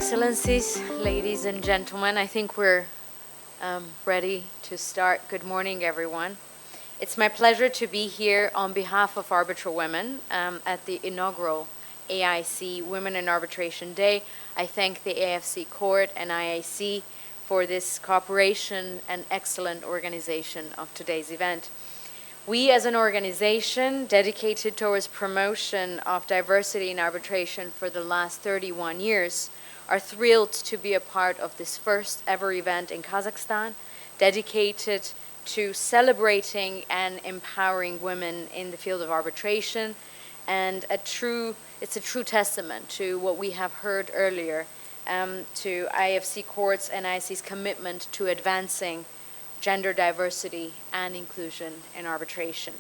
Excellencies, ladies and gentlemen, I think we're ready to start. Good morning, everyone. It's my pleasure to be here on behalf of Arbitral Women at the inaugural AIC Women in Arbitration Day. I thank the AFC Court and IAC for this cooperation and excellent organization of today's event. We as an organization dedicated towards promotion of diversity in arbitration for the last 31 years are thrilled to be a part of this first ever event in Kazakhstan dedicated to celebrating and empowering women in the field of arbitration, and it's a true testament to what we have heard earlier, to IFC Courts and IC's commitment to advancing gender diversity and inclusion in arbitration.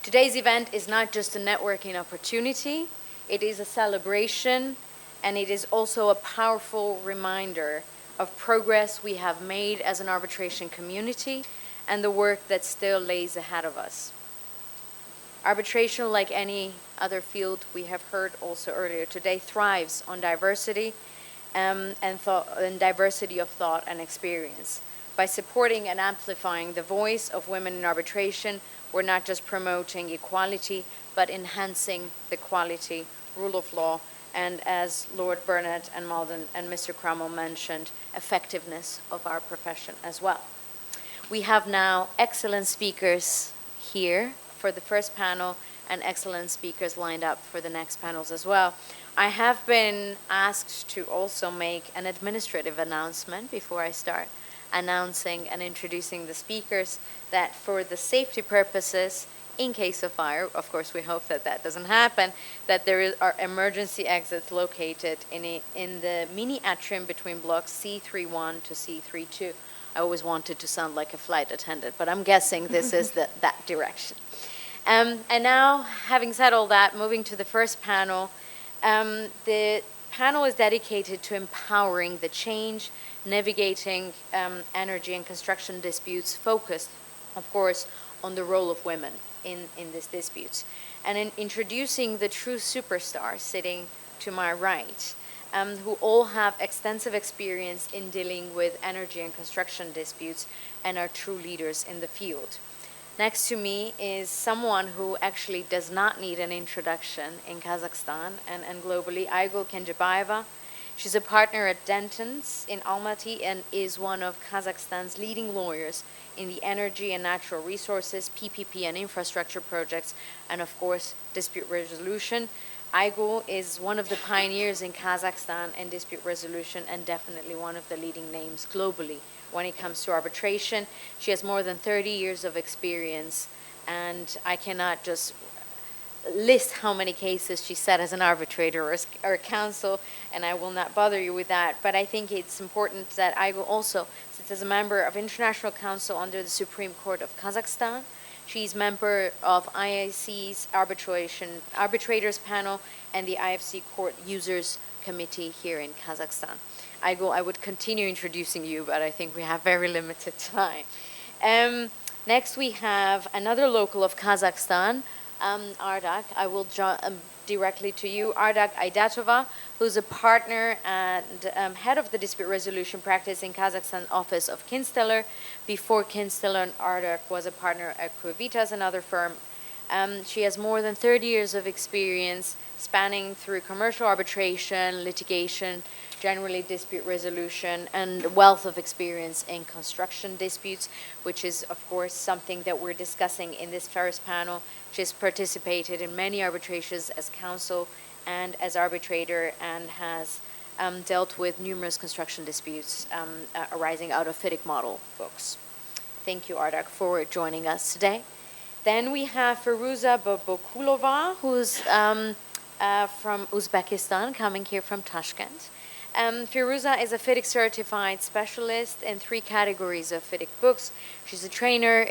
Today's event is not just a networking opportunity, it is a celebration, and it is also a powerful reminder of progress we have made as an arbitration community and the work that still lays ahead of us. Arbitration, like any other field we have heard also earlier today, thrives on diversity and diversity of thought and experience. By supporting and amplifying the voice of women in arbitration, we're not just promoting equality, but enhancing the quality, rule of law, and as Lord Burnett and Malden and Mr. Cromwell mentioned, effectiveness of our profession as well. We have now excellent speakers here for the first panel and excellent speakers lined up for the next panels as well. I have been asked to also make an administrative announcement before I start announcing and introducing the speakers, that for the safety purposes, in case of fire, of course we hope that that doesn't happen, that there are emergency exits located in the mini atrium between blocks C31 to C32. I always wanted to sound like a flight attendant, but I'm guessing this is that direction. And now, having said all that, moving to the first panel, the panel is dedicated to empowering the change, navigating energy and construction disputes, focused, of course, on the role of women in these disputes. And in introducing the true superstars sitting to my right, who all have extensive experience in dealing with energy and construction disputes and are true leaders in the field. Next to me is someone who actually does not need an introduction in Kazakhstan and globally, Aygul Kenjebayeva. She's a partner at Dentons in Almaty and is one of Kazakhstan's leading lawyers in the energy and natural resources, PPP and infrastructure projects, and of course, dispute resolution. Aygul is one of the pioneers in Kazakhstan in dispute resolution and definitely one of the leading names globally when it comes to arbitration. She has more than 30 years of experience, and I cannot just list how many cases she sat as an arbitrator or counsel, and I will not bother you with that. But I think it's important that Aygul also sits as a member of International Council under the Supreme Court of Kazakhstan. She's member of IAC's arbitrators panel and the IFC Court Users Committee here in Kazakhstan. Aygul, I would continue introducing you, but I think we have very limited time. Next, we have another local of Kazakhstan, Ardak. I will jump directly to you, Ardak Aydatova, who's a partner and head of the dispute resolution practice in Kazakhstan office of Kinsteller. Before Kinsteller, Ardak was a partner at Quovitas, another firm. She has more than 30 years of experience spanning through commercial arbitration, litigation, generally dispute resolution, and wealth of experience in construction disputes, which is, of course, something that we're discussing in this first panel. She's participated in many arbitrations as counsel and as arbitrator, and has dealt with numerous construction disputes arising out of FIDIC model books. Thank you, Ardak, for joining us today. Then we have Feruza Bobokulova, who's from Uzbekistan, coming here from Tashkent. Feruza is a FIDIC certified specialist in 3 categories of FIDIC books. She's a trainer.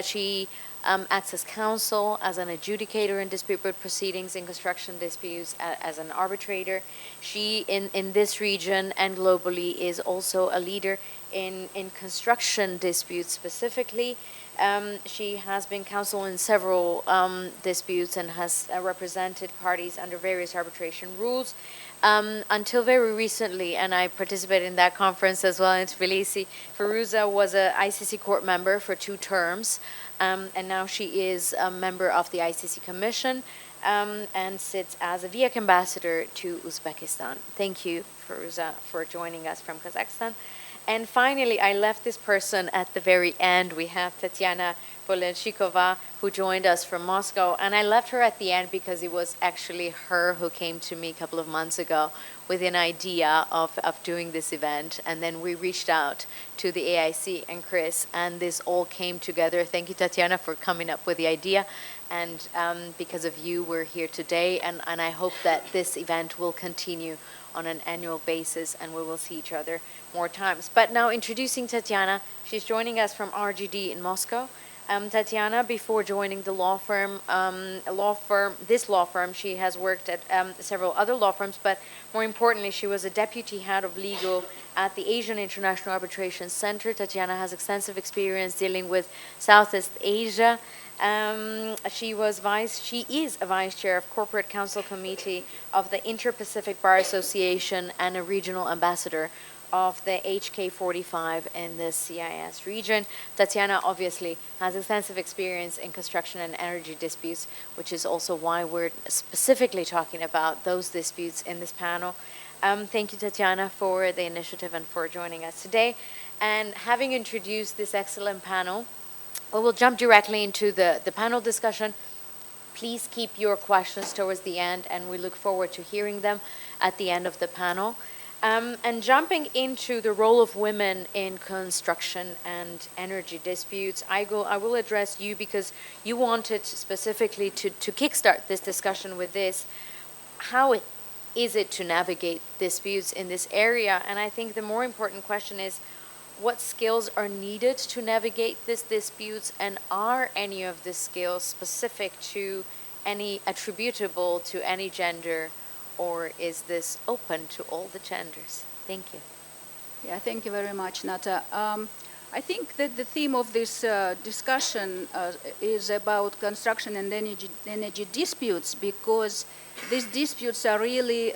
She acts as counsel, as an adjudicator in dispute proceedings in construction disputes, as an arbitrator. She, in this region and globally, is also a leader in construction disputes specifically. She has been counsel in several disputes and has represented parties under various arbitration rules. Until very recently, and I participated in that conference as well in Tbilisi, Firuza was a ICC court member for 2 terms, and now she is a member of the ICC Commission and sits as a VIAC ambassador to Uzbekistan. Thank you, Firuza, for joining us from Kazakhstan. And finally, I left this person at the very end. We have Tatiana Polenshikova, who joined us from Moscow. And I left her at the end because it was actually her who came to me a couple of months ago with an idea of doing this event. And then we reached out to the AIC and Chris, and this all came together. Thank you, Tatiana, for coming up with the idea. And because of you, we're here today. And I hope that this event will continue on an annual basis, and we will see each other more times. But now introducing Tatiana, she's joining us from RGD in Moscow. Tatiana, before joining the this law firm, she has worked at several other law firms, but more importantly, she was a deputy head of legal at the Asian International Arbitration Center. Tatiana has extensive experience dealing with Southeast Asia. She is a vice chair of Corporate Council Committee of the Inter-Pacific Bar Association and a regional ambassador of the HK45 in the CIS region. Tatiana obviously has extensive experience in construction and energy disputes, which is also why we're specifically talking about those disputes in this panel. Thank you, Tatiana, for the initiative and for joining us today. And having introduced this excellent panel, we will jump directly into the panel discussion. Please keep your questions towards the end, and we look forward to hearing them at the end of the panel. And jumping into the role of women in construction and energy disputes, I will address you because you wanted specifically to kickstart this discussion with this. How is it to navigate disputes in this area? And I think the more important question is, what skills are needed to navigate these disputes, and are any of the skills specific to attributable to any gender, or is this open to all the genders? Thank you. Yeah, thank you very much, Nata. I think that the theme of this discussion is about construction and energy disputes, because these disputes are really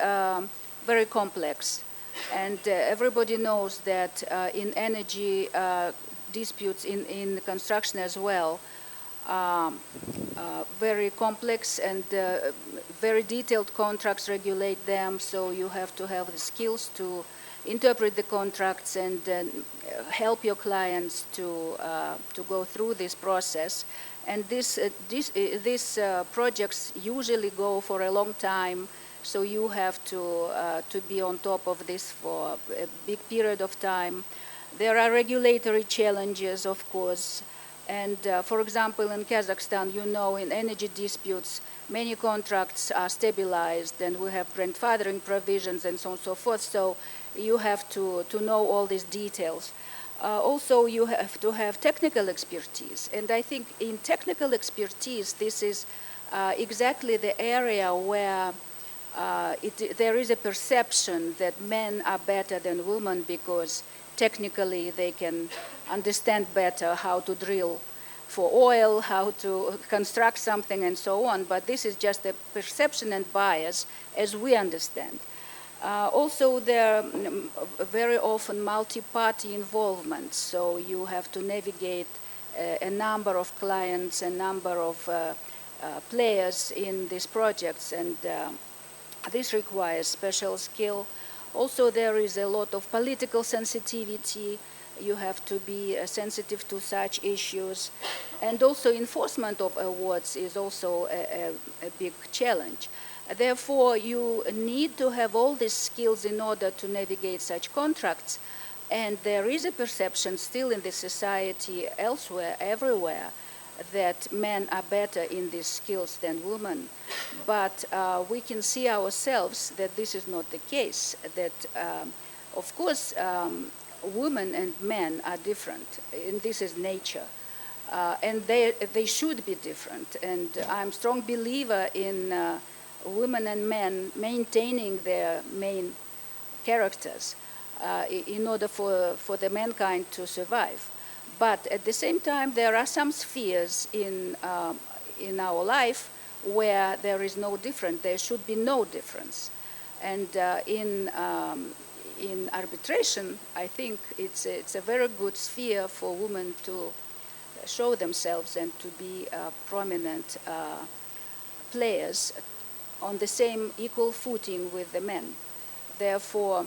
very complex. And everybody knows that in energy disputes, in construction as well, very complex and very detailed contracts regulate them, so you have to have the skills to interpret the contracts and help your clients to go through this process. And these projects usually go for a long time, so you have to be on top of this for a big period of time. There are regulatory challenges, of course. And for example, in Kazakhstan, you know, in energy disputes, many contracts are stabilized, and we have grandfathering provisions and so on and so forth. So you have to know all these details. Also, you have to have technical expertise. And I think in technical expertise, this is exactly the area where there is a perception that men are better than women because technically they can understand better how to drill for oil, how to construct something, and so on. But this is just a perception and bias as we understand. Also, there are very often multi-party involvement, so you have to navigate a number of clients, a number of players in these projects, and this requires special skill. Also, there is a lot of political sensitivity. You have to be sensitive to such issues. And also, enforcement of awards is also a big challenge. Therefore, you need to have all these skills in order to navigate such contracts. And there is a perception still in the society elsewhere, everywhere, that men are better in these skills than women. But we can see ourselves that this is not the case, that of course women and men are different, and this is nature. And they should be different. And I'm a strong believer in women and men maintaining their main characters in order for the mankind to survive. But at the same time, there are some spheres in our life where there is no difference. There should be no difference. And in arbitration, I think it's a very good sphere for women to show themselves and to be prominent players on the same equal footing with the men. Therefore,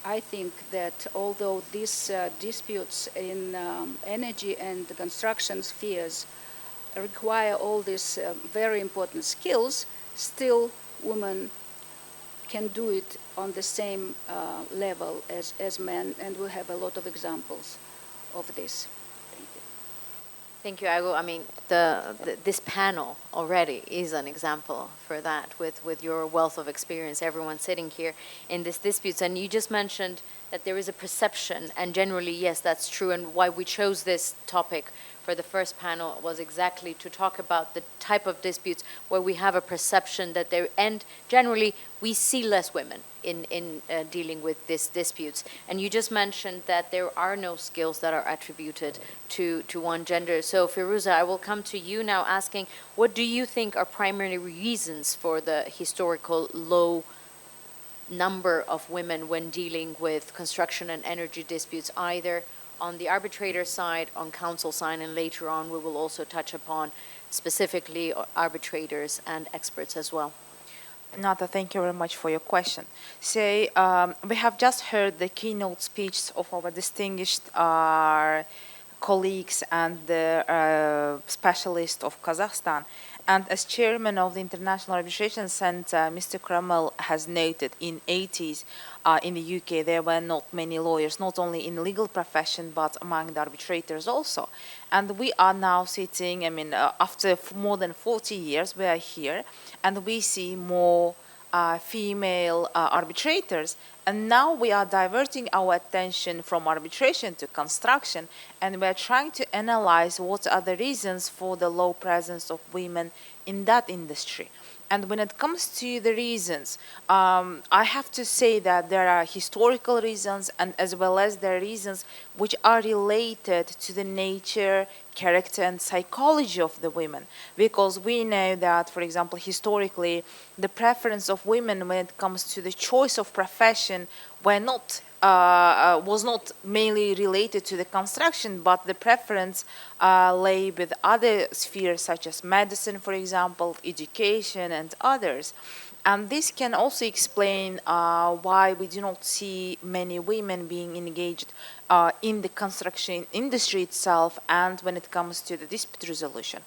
I think that although these disputes in energy and the construction spheres require all these very important skills, still women can do it on the same level as men, and we have a lot of examples of this. Thank you. Thank you, Ago. I mean, this panel already is an example for that with your wealth of experience, everyone sitting here in these disputes. And you just mentioned that there is a perception, and generally, yes, that's true. And why we chose this topic for the first panel was exactly to talk about the type of disputes where we have a perception that there, and generally we see less women in dealing with these disputes. And you just mentioned that there are no skills that are attributed to one gender. So Firuza, I will come to you now asking, what do you think are primary reasons for the historical low number of women when dealing with construction and energy disputes, either on the arbitrator side, on council side, and later on we will also touch upon specifically arbitrators and experts as well. Nata, thank you very much for your question. So we have just heard the keynote speech of our distinguished colleagues and the specialist of Kazakhstan. And as chairman of the International Arbitration Center, Mr. Kramel has noted in 80s in the UK, there were not many lawyers, not only in the legal profession, but among the arbitrators also. And we are now sitting, after more than 40 years, we are here, and we see more female arbitrators. And now we are diverting our attention from arbitration to construction, and we are trying to analyze what are the reasons for the low presence of women in that industry. And when it comes to the reasons, I have to say that there are historical reasons, and as well as there are reasons which are related to the nature, character, and psychology of the women. Because we know that, for example, historically, the preference of women when it comes to the choice of profession was not mainly related to the construction, but the preference lay with other spheres such as medicine, for example, education, and others. And this can also explain why we do not see many women being engaged in the construction industry itself and when it comes to the dispute resolution.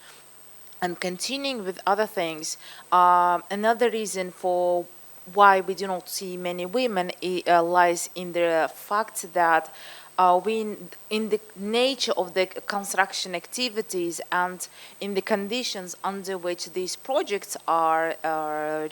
And continuing with other things, another reason for why we do not see many women lies in the fact that in the nature of the construction activities and in the conditions under which these projects are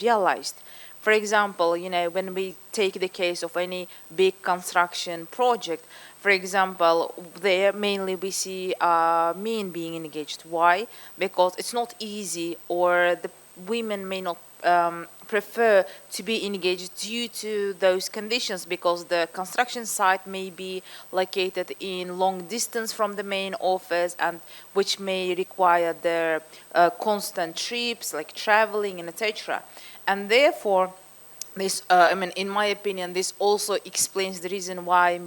realized. For example, when we take the case of any big construction project, for example, there mainly we see men being engaged. Why? Because it's not easy, or the women may not prefer to be engaged due to those conditions, because the construction site may be located in long distance from the main office, and which may require their constant trips, like traveling and etc. And therefore, this, in my opinion, this also explains the reason why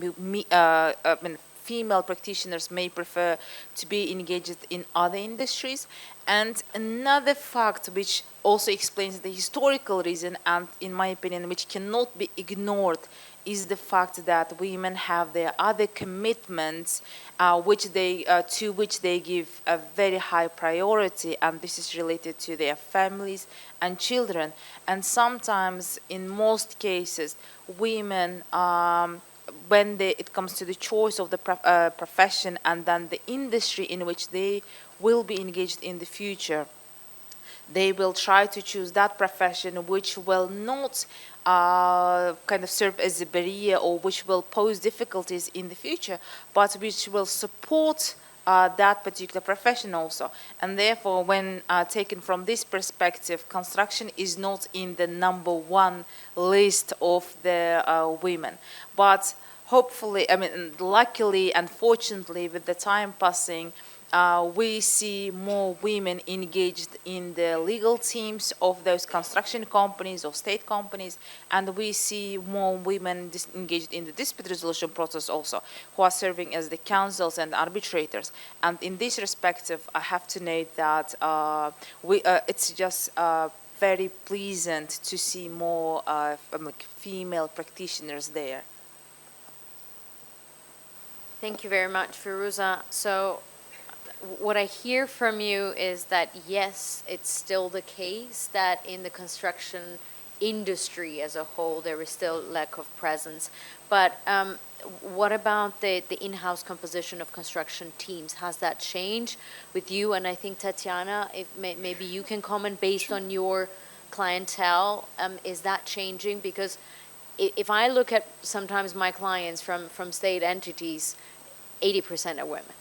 female practitioners may prefer to be engaged in other industries. And another fact which also explains the historical reason, and in my opinion, which cannot be ignored, is the fact that women have their other commitments to which they give a very high priority, and this is related to their families and children. And sometimes, in most cases, women, when it comes to the choice of the profession and then the industry in which they will be engaged in the future, they will try to choose that profession which will not kind of serve as a barrier, or which will pose difficulties in the future, but which will support that particular profession also. And therefore, when taken from this perspective, construction is not in the #1 list of the women. But hopefully, luckily and fortunately, with the time passing, We see more women engaged in the legal teams of those construction companies or state companies, and we see more women engaged in the dispute resolution process also, who are serving as the counsels and arbitrators. And in this respect, I have to note that it's just very pleasant to see more like female practitioners there. Thank you very much, Firuza. So what I hear from you is that yes, it's still the case that in the construction industry as a whole, there is still lack of presence. But what about the in-house composition of construction teams? Has that changed with you? And I think, Tatiana, if maybe you can comment based on your clientele. Is that changing? Because if I look at sometimes my clients from state entities, 80% are women.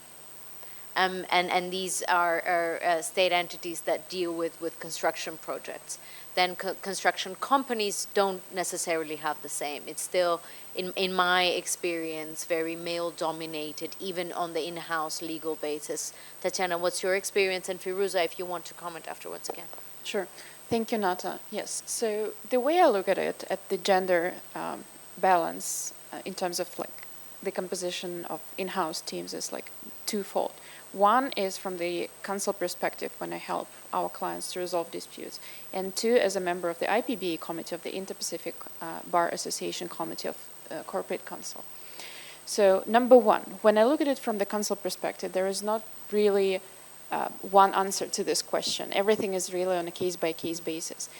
And these are state entities that deal with construction projects. Then construction companies don't necessarily have the same. It's still, in my experience, very male-dominated, even on the in-house legal basis. Tatiana, what's your experience? And Firuza, if you want to comment afterwards again. Sure. Thank you, Nata. Yes. So the way I look at it, at the gender balance in terms of like the composition of in-house teams is like twofold. One is from the counsel perspective when I help our clients to resolve disputes, and two, as a member of the IPBA committee of the Inter-Pacific Bar Association Committee of Corporate Counsel. So number one, when I look at it from the counsel perspective, there is not really one answer to this question. Everything is really on a case-by-case basis.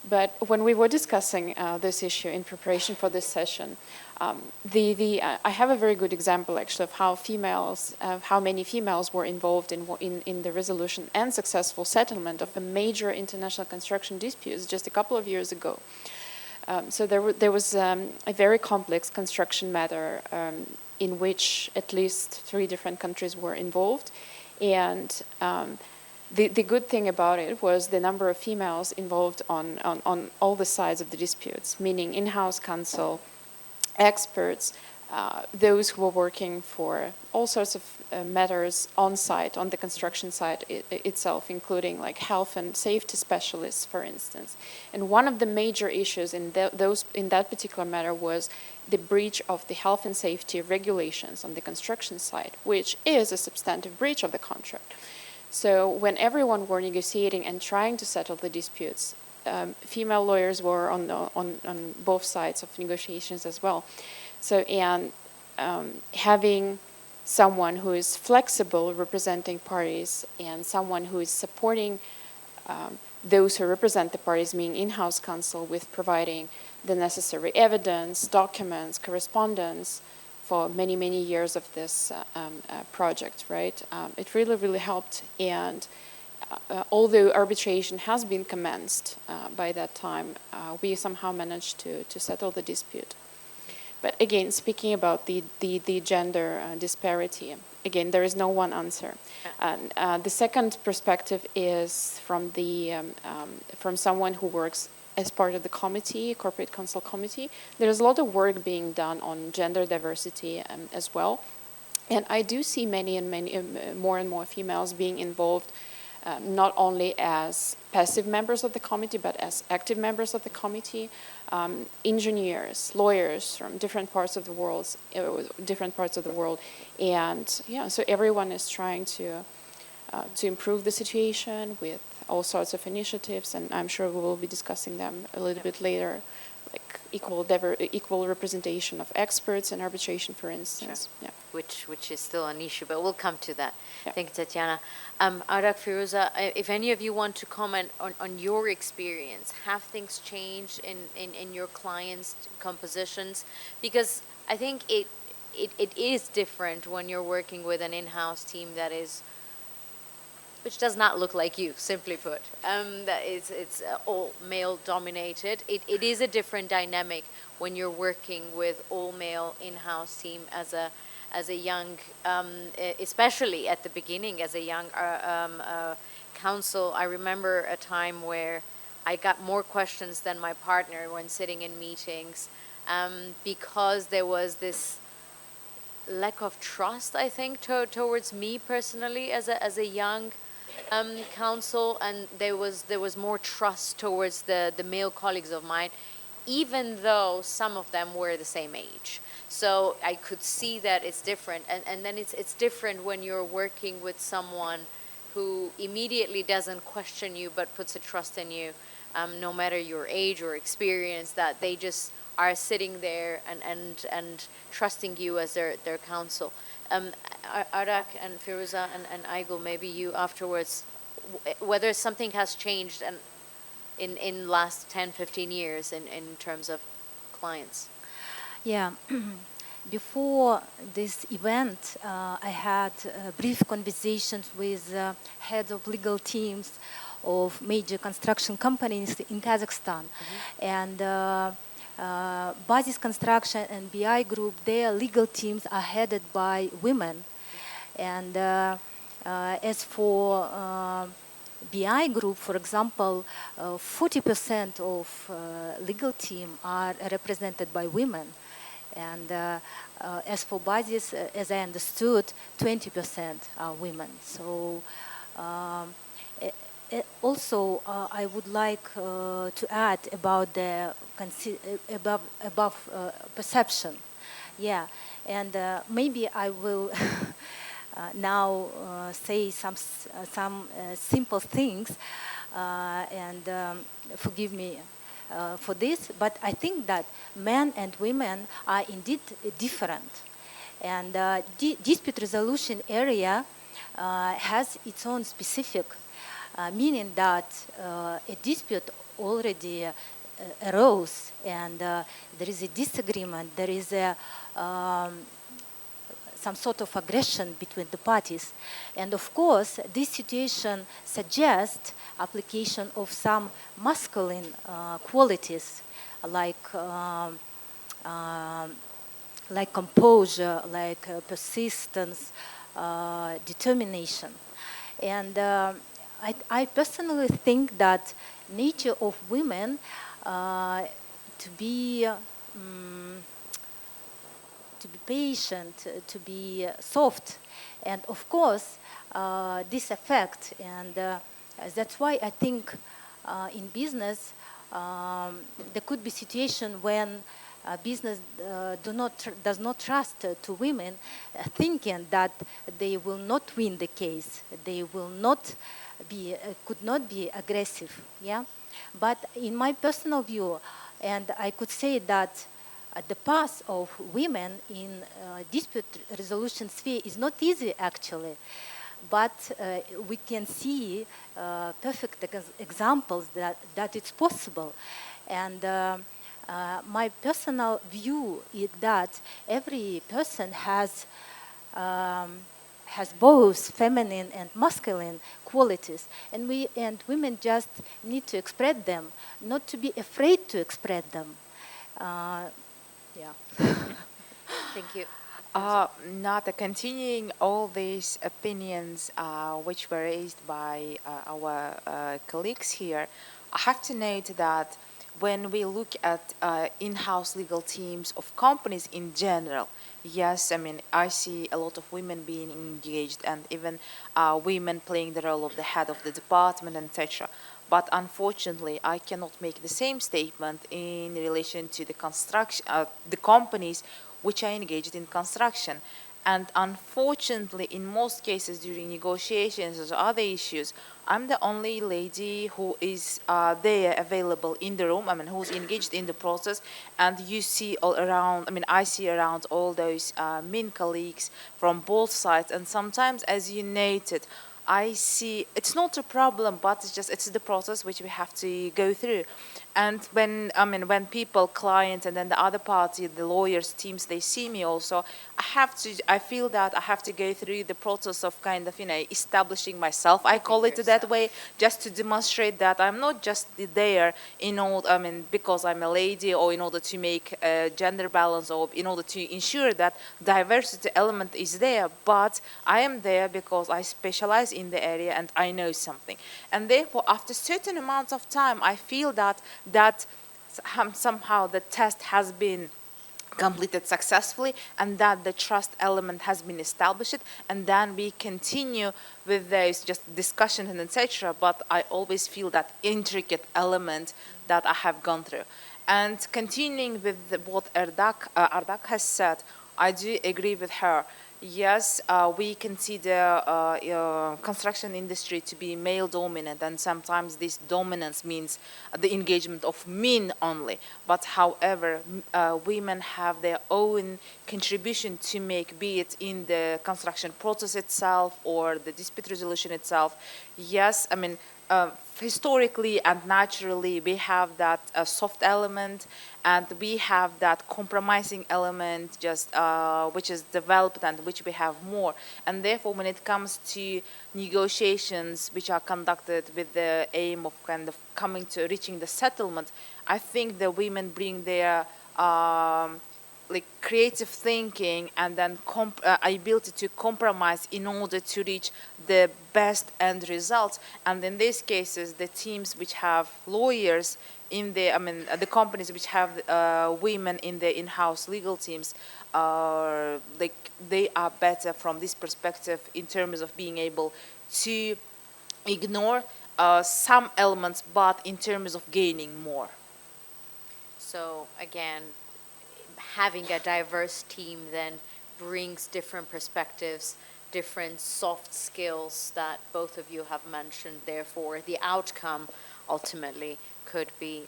But when we were discussing this issue in preparation for this session, I have a very good example actually of how many females were involved in the resolution and successful settlement of a major international construction dispute just a couple of years ago. So there was a very complex construction matter in which at least 3 different countries were involved. And the good thing about it was the number of females involved on all the sides of the disputes, meaning in-house counsel, experts, those who were working for all sorts of matters on site, on the construction site itself, including like health and safety specialists, for instance. And one of the major issues in that particular matter was the breach of the health and safety regulations on the construction site, which is a substantive breach of the contract. So when everyone were negotiating and trying to settle the disputes, female lawyers were on both sides of negotiations as well. So, and having someone who is flexible representing parties and someone who is supporting those who represent the parties, meaning in-house counsel, with providing the necessary evidence, documents, correspondence for many, many years of this project, right? It really, really helped. And although arbitration has been commenced by that time, we somehow managed to settle the dispute. But again, speaking about the gender disparity, again, there is no one answer. And the second perspective is from someone who works as part of the committee, corporate counsel committee. There's a lot of work being done on gender diversity as well. And I do see many more and more females being involved, not only as passive members of the committee, but as active members of the committee, engineers, lawyers from different parts of the world, and yeah, so everyone is trying to improve the situation with all sorts of initiatives, and I'm sure we will be discussing them a little bit later, like equal representation of experts in arbitration, for instance. Sure. Yeah. Which is still an issue, but we'll come to that. Yeah. Thank you, Tatiana. Arak, Firuza, if any of you want to comment on your experience, have things changed in your clients' compositions? Because I think it is different when you're working with an in-house team which does not look like you, simply put. It's all male-dominated. It is a different dynamic when you're working with all-male in-house team as a young, especially at the beginning, as a young counsel. I remember a time where I got more questions than my partner when sitting in meetings, because there was this lack of trust, I think, towards me personally as a young counsel, and there was more trust towards the male colleagues of mine, even though some of them were the same age. So I could see that it's different, and then it's different when you're working with someone who immediately doesn't question you but puts a trust in you, no matter your age or experience, that they just are sitting there and trusting you as their counsel. Arak and Firuza and Aigul, maybe you afterwards, whether something has changed and in last 10, 15 years in terms of clients. Yeah. Before this event, I had brief conversations with heads of legal teams of major construction companies in Kazakhstan. And Basis Construction and BI Group, their legal teams are headed by women. And as for BI Group, for example, 40% of legal team are represented by women. And as for Basis, as I understood, 20% are women. So also, I would like to add about the above perception. Yeah, and maybe I will now say some simple things, and forgive me for this, but I think that men and women are indeed different. And dispute resolution area has its own specific, meaning that a dispute already arose, and there is a disagreement, there is a some sort of aggression between the parties. And of course, this situation suggests application of some masculine qualities like composure, like persistence, determination. And I personally think that nature of women to be patient, to be soft, and of course this effect, and that's why I think in business there could be situation when business does not trust to women, thinking that they will not win the case, they will not be could not be aggressive. Yeah, but in my personal view, and I could say that the path of women in dispute resolution sphere is not easy actually, but we can see perfect examples that it's possible. And my personal view is that every person has both feminine and masculine qualities, and women just need to express them, not to be afraid to express them. Yeah. Thank you. Nata, continuing all these opinions which were raised by our colleagues here, I have to note that when we look at in-house legal teams of companies in general, yes, I mean, I see a lot of women being engaged, and even women playing the role of the head of the department, etc. But unfortunately, I cannot make the same statement in relation to the construction, the companies which are engaged in construction. And unfortunately, in most cases during negotiations or other issues, I'm the only lady who is there available in the room, I mean, who's engaged in the process. And you see all around, I mean, I see around all those men colleagues from both sides. And sometimes, as you noted, I see it's not a problem, but it's the process which we have to go through. And when people, clients, and then the other party, the lawyers, teams, they see me also, I feel that I have to go through the process of kind of, establishing myself. I call it that way, just to demonstrate that I'm not just there because I'm a lady, or in order to make a gender balance, or in order to ensure that diversity element is there, but I am there because I specialize in the area and I know something. And therefore, after certain amounts of time, I feel that somehow the test has been completed successfully, and that the trust element has been established, and then we continue with those just discussions and etc. But I always feel that intricate element that I have gone through. And continuing with what Ardak has said, I do agree with her. Yes, we consider construction industry to be male dominant, and sometimes this dominance means the engagement of men only. But however, women have their own contribution to make, be it in the construction process itself or the dispute resolution itself. Yes, I mean, historically and naturally, we have that soft element, and we have that compromising element, just which is developed and which we have more. And therefore, when it comes to negotiations which are conducted with the aim of kind of coming to reaching the settlement, I think the women bring their like creative thinking and then ability to compromise in order to reach the best end results. And in these cases, the teams which have lawyers in the, I mean, the companies which have women in the in-house legal teams, are like they are better from this perspective in terms of being able to ignore some elements, but in terms of gaining more. So again, having a diverse team then brings different perspectives, different soft skills that both of you have mentioned. Therefore, the outcome ultimately could be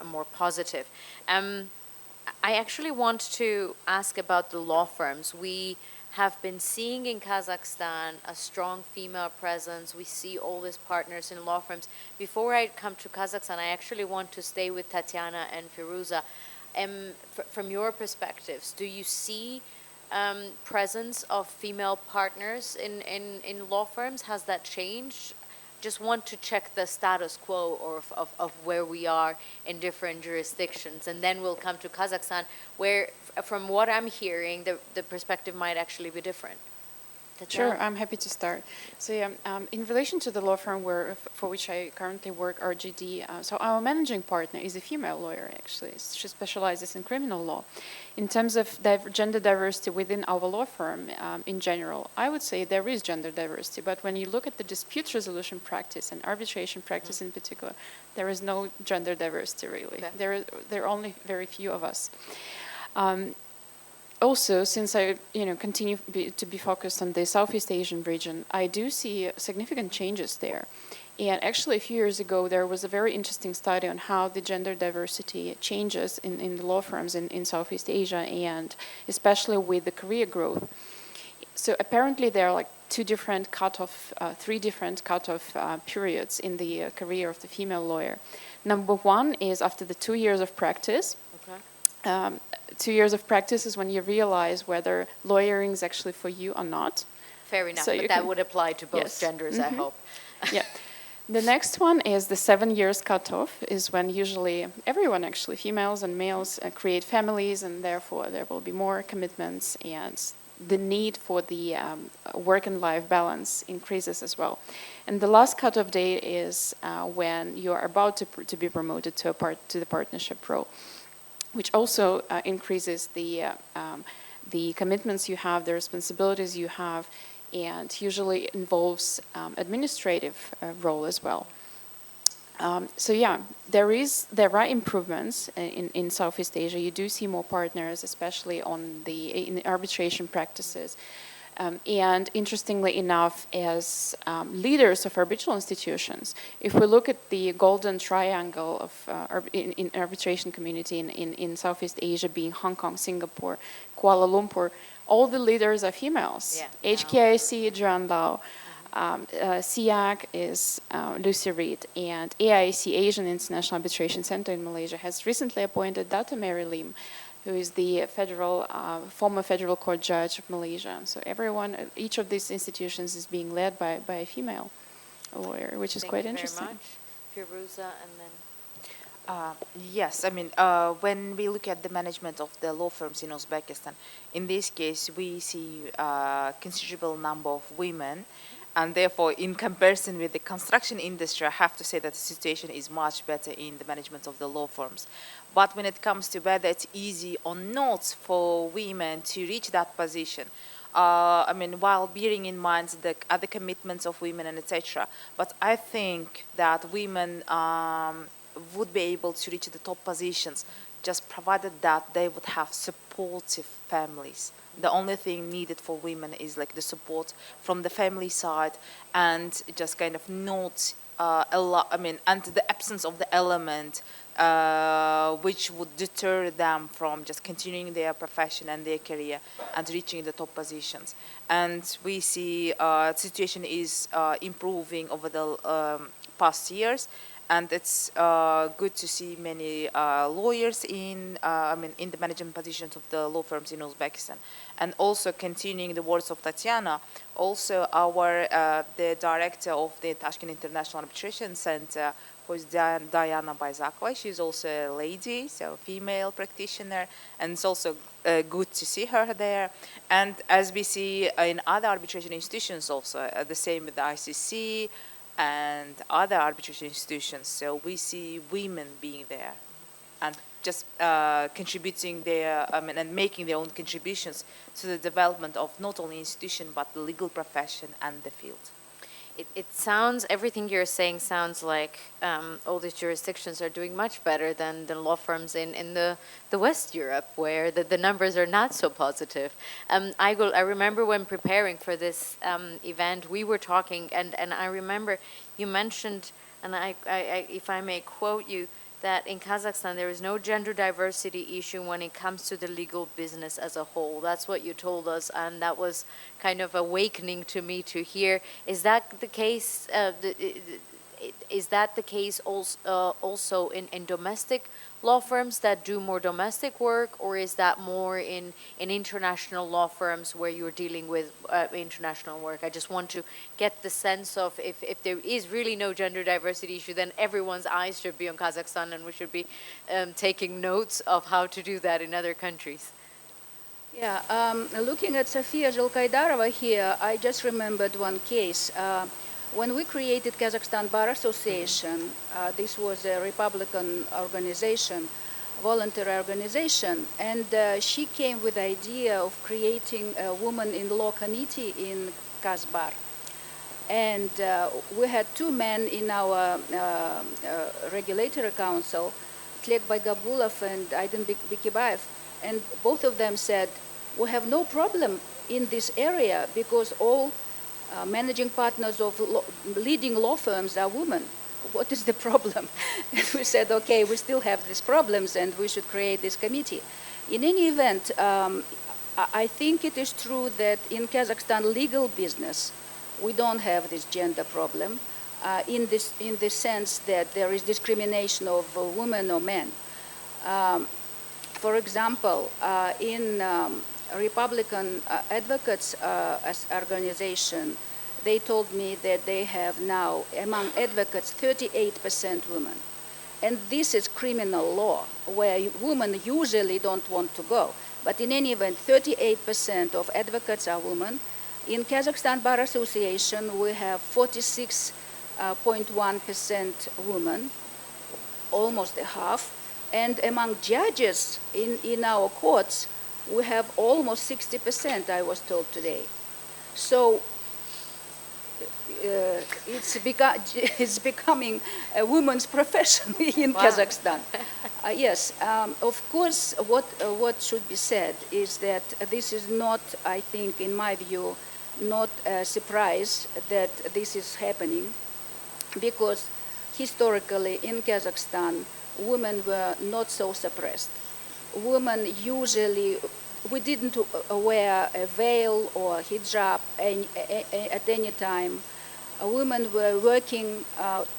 more positive. I actually want to ask about the law firms. We have been seeing in Kazakhstan a strong female presence. We see all these partners in law firms. Before I come to Kazakhstan, I actually want to stay with Tatiana and Firuza. From your perspectives, do you see presence of female partners in law firms? Has that changed? Just want to check the status quo of where we are in different jurisdictions. And then we'll come to Kazakhstan, where, from what I'm hearing, the perspective might actually be different. Sure, I'm happy to start. So yeah, in relation to the law firm for which I currently work, RGD, so our managing partner is a female lawyer, actually. She specializes in criminal law. In terms of gender diversity within our law firm in general, I would say there is gender diversity, but when you look at the dispute resolution practice and arbitration practice in particular, there is no gender diversity really. Okay. There are only very few of us. Also, since I continue to be focused on the Southeast Asian region, I do see significant changes there. And actually, a few years ago, there was a very interesting study on how the gender diversity changes in the law firms in Southeast Asia, and especially with the career growth. So apparently, there are like three different cutoff periods in the career of the female lawyer. Number one is after the 2 years of practice. Okay. 2 years of practice is when you realize whether lawyering is actually for you or not. Fair enough, so but that would apply to both genders, I hope. Yeah. The next one is the 7 years cutoff, is when usually everyone, actually, females and males, create families, and therefore there will be more commitments, and the need for the work and life balance increases as well. And the last cutoff date is when you are about to be promoted to the partnership role, which also increases the commitments you have, the responsibilities you have, and usually involves administrative role as well. So yeah, there are improvements in Southeast Asia. You do see more partners, especially in the arbitration practices. And interestingly enough, as leaders of arbitral institutions, if we look at the golden triangle of in arbitration community in Southeast Asia, being Hong Kong, Singapore, Kuala Lumpur, all the leaders are females. Yeah. HKIC, Joan Lau. SIAC is Lucy Reed, and AIC, Asian International Arbitration Center in Malaysia, has recently appointed Dr. Mary Lim, who is the former federal court judge of Malaysia. So each of these institutions is being led by a female lawyer, which is quite interesting. Thank you very much. Firuza, and then... Yes, I mean, when we look at the management of the law firms in Uzbekistan, in this case, we see a considerable number of women, And therefore, in comparison with the construction industry, I have to say that the situation is much better in the management of the law firms. But when it comes to whether it's easy or not for women to reach that position, I mean, while bearing in mind the other commitments of women and etc., but I think that women would be able to reach the top positions just provided that they would have supportive families. The only thing needed for women is like the support from the family side and just kind of not and the absence of the element which would deter them from just continuing their profession and their career and reaching the top positions. And we see situation is improving over the past years. And it's good to see many lawyers in the management positions of the law firms in Uzbekistan. And also continuing the words of Tatiana, also the director of the Tashkent International Arbitration Center, who is Diana Bayzakova. She's also a lady, so female practitioner, and it's also good to see her there. And as we see in other arbitration institutions also, the same with the ICC, and other arbitration institutions. So we see women being there and just contributing and making their own contributions to the development of not only institution but the legal profession and the field. It sounds, everything you're saying sounds like all these jurisdictions are doing much better than the law firms in the West Europe, where the numbers are not so positive. I remember when preparing for this event, we were talking, and I remember you mentioned, and I if I may quote you, that in Kazakhstan there is no gender diversity issue when it comes to the legal business as a whole. That's what you told us, and that was kind of awakening to me to hear. Is that the case? Is that the case also in domestic law firms that do more domestic work, or is that more in international law firms where you're dealing with international work? I just want to get the sense of if there is really no gender diversity issue, then everyone's eyes should be on Kazakhstan, and we should be taking notes of how to do that in other countries. Yeah, looking at Sofia Zhilkaidarova here, I just remembered one case. When we created Kazakhstan Bar Association, this was a Republican organization, voluntary organization, and she came with the idea of creating a woman in law committee in Kazbar. And we had two men in our regulatory council, Tlek Baygabulov and Aydin Bikibayev, and both of them said, we have no problem in this area because all managing partners of leading law firms are women. What is the problem? And we said, okay, we still have these problems and we should create this committee. In any event, I think it is true that in Kazakhstan legal business, we don't have this gender problem in the sense that there is discrimination of women or men. For example, in Republican Advocates Organization, they told me that they have now, among advocates, 38% women. And this is criminal law, where women usually don't want to go. But in any event, 38% of advocates are women. In Kazakhstan Bar Association, we have 46.1% women, almost a half. And among judges in our courts, we have almost 60%, I was told today. So it's becoming a woman's profession in Kazakhstan. Yes, of course, what should be said is that this is not, I think, in my view, not a surprise that this is happening, because historically in Kazakhstan, women were not so suppressed. Women usually, we didn't wear a veil or hijab at any time. Women were working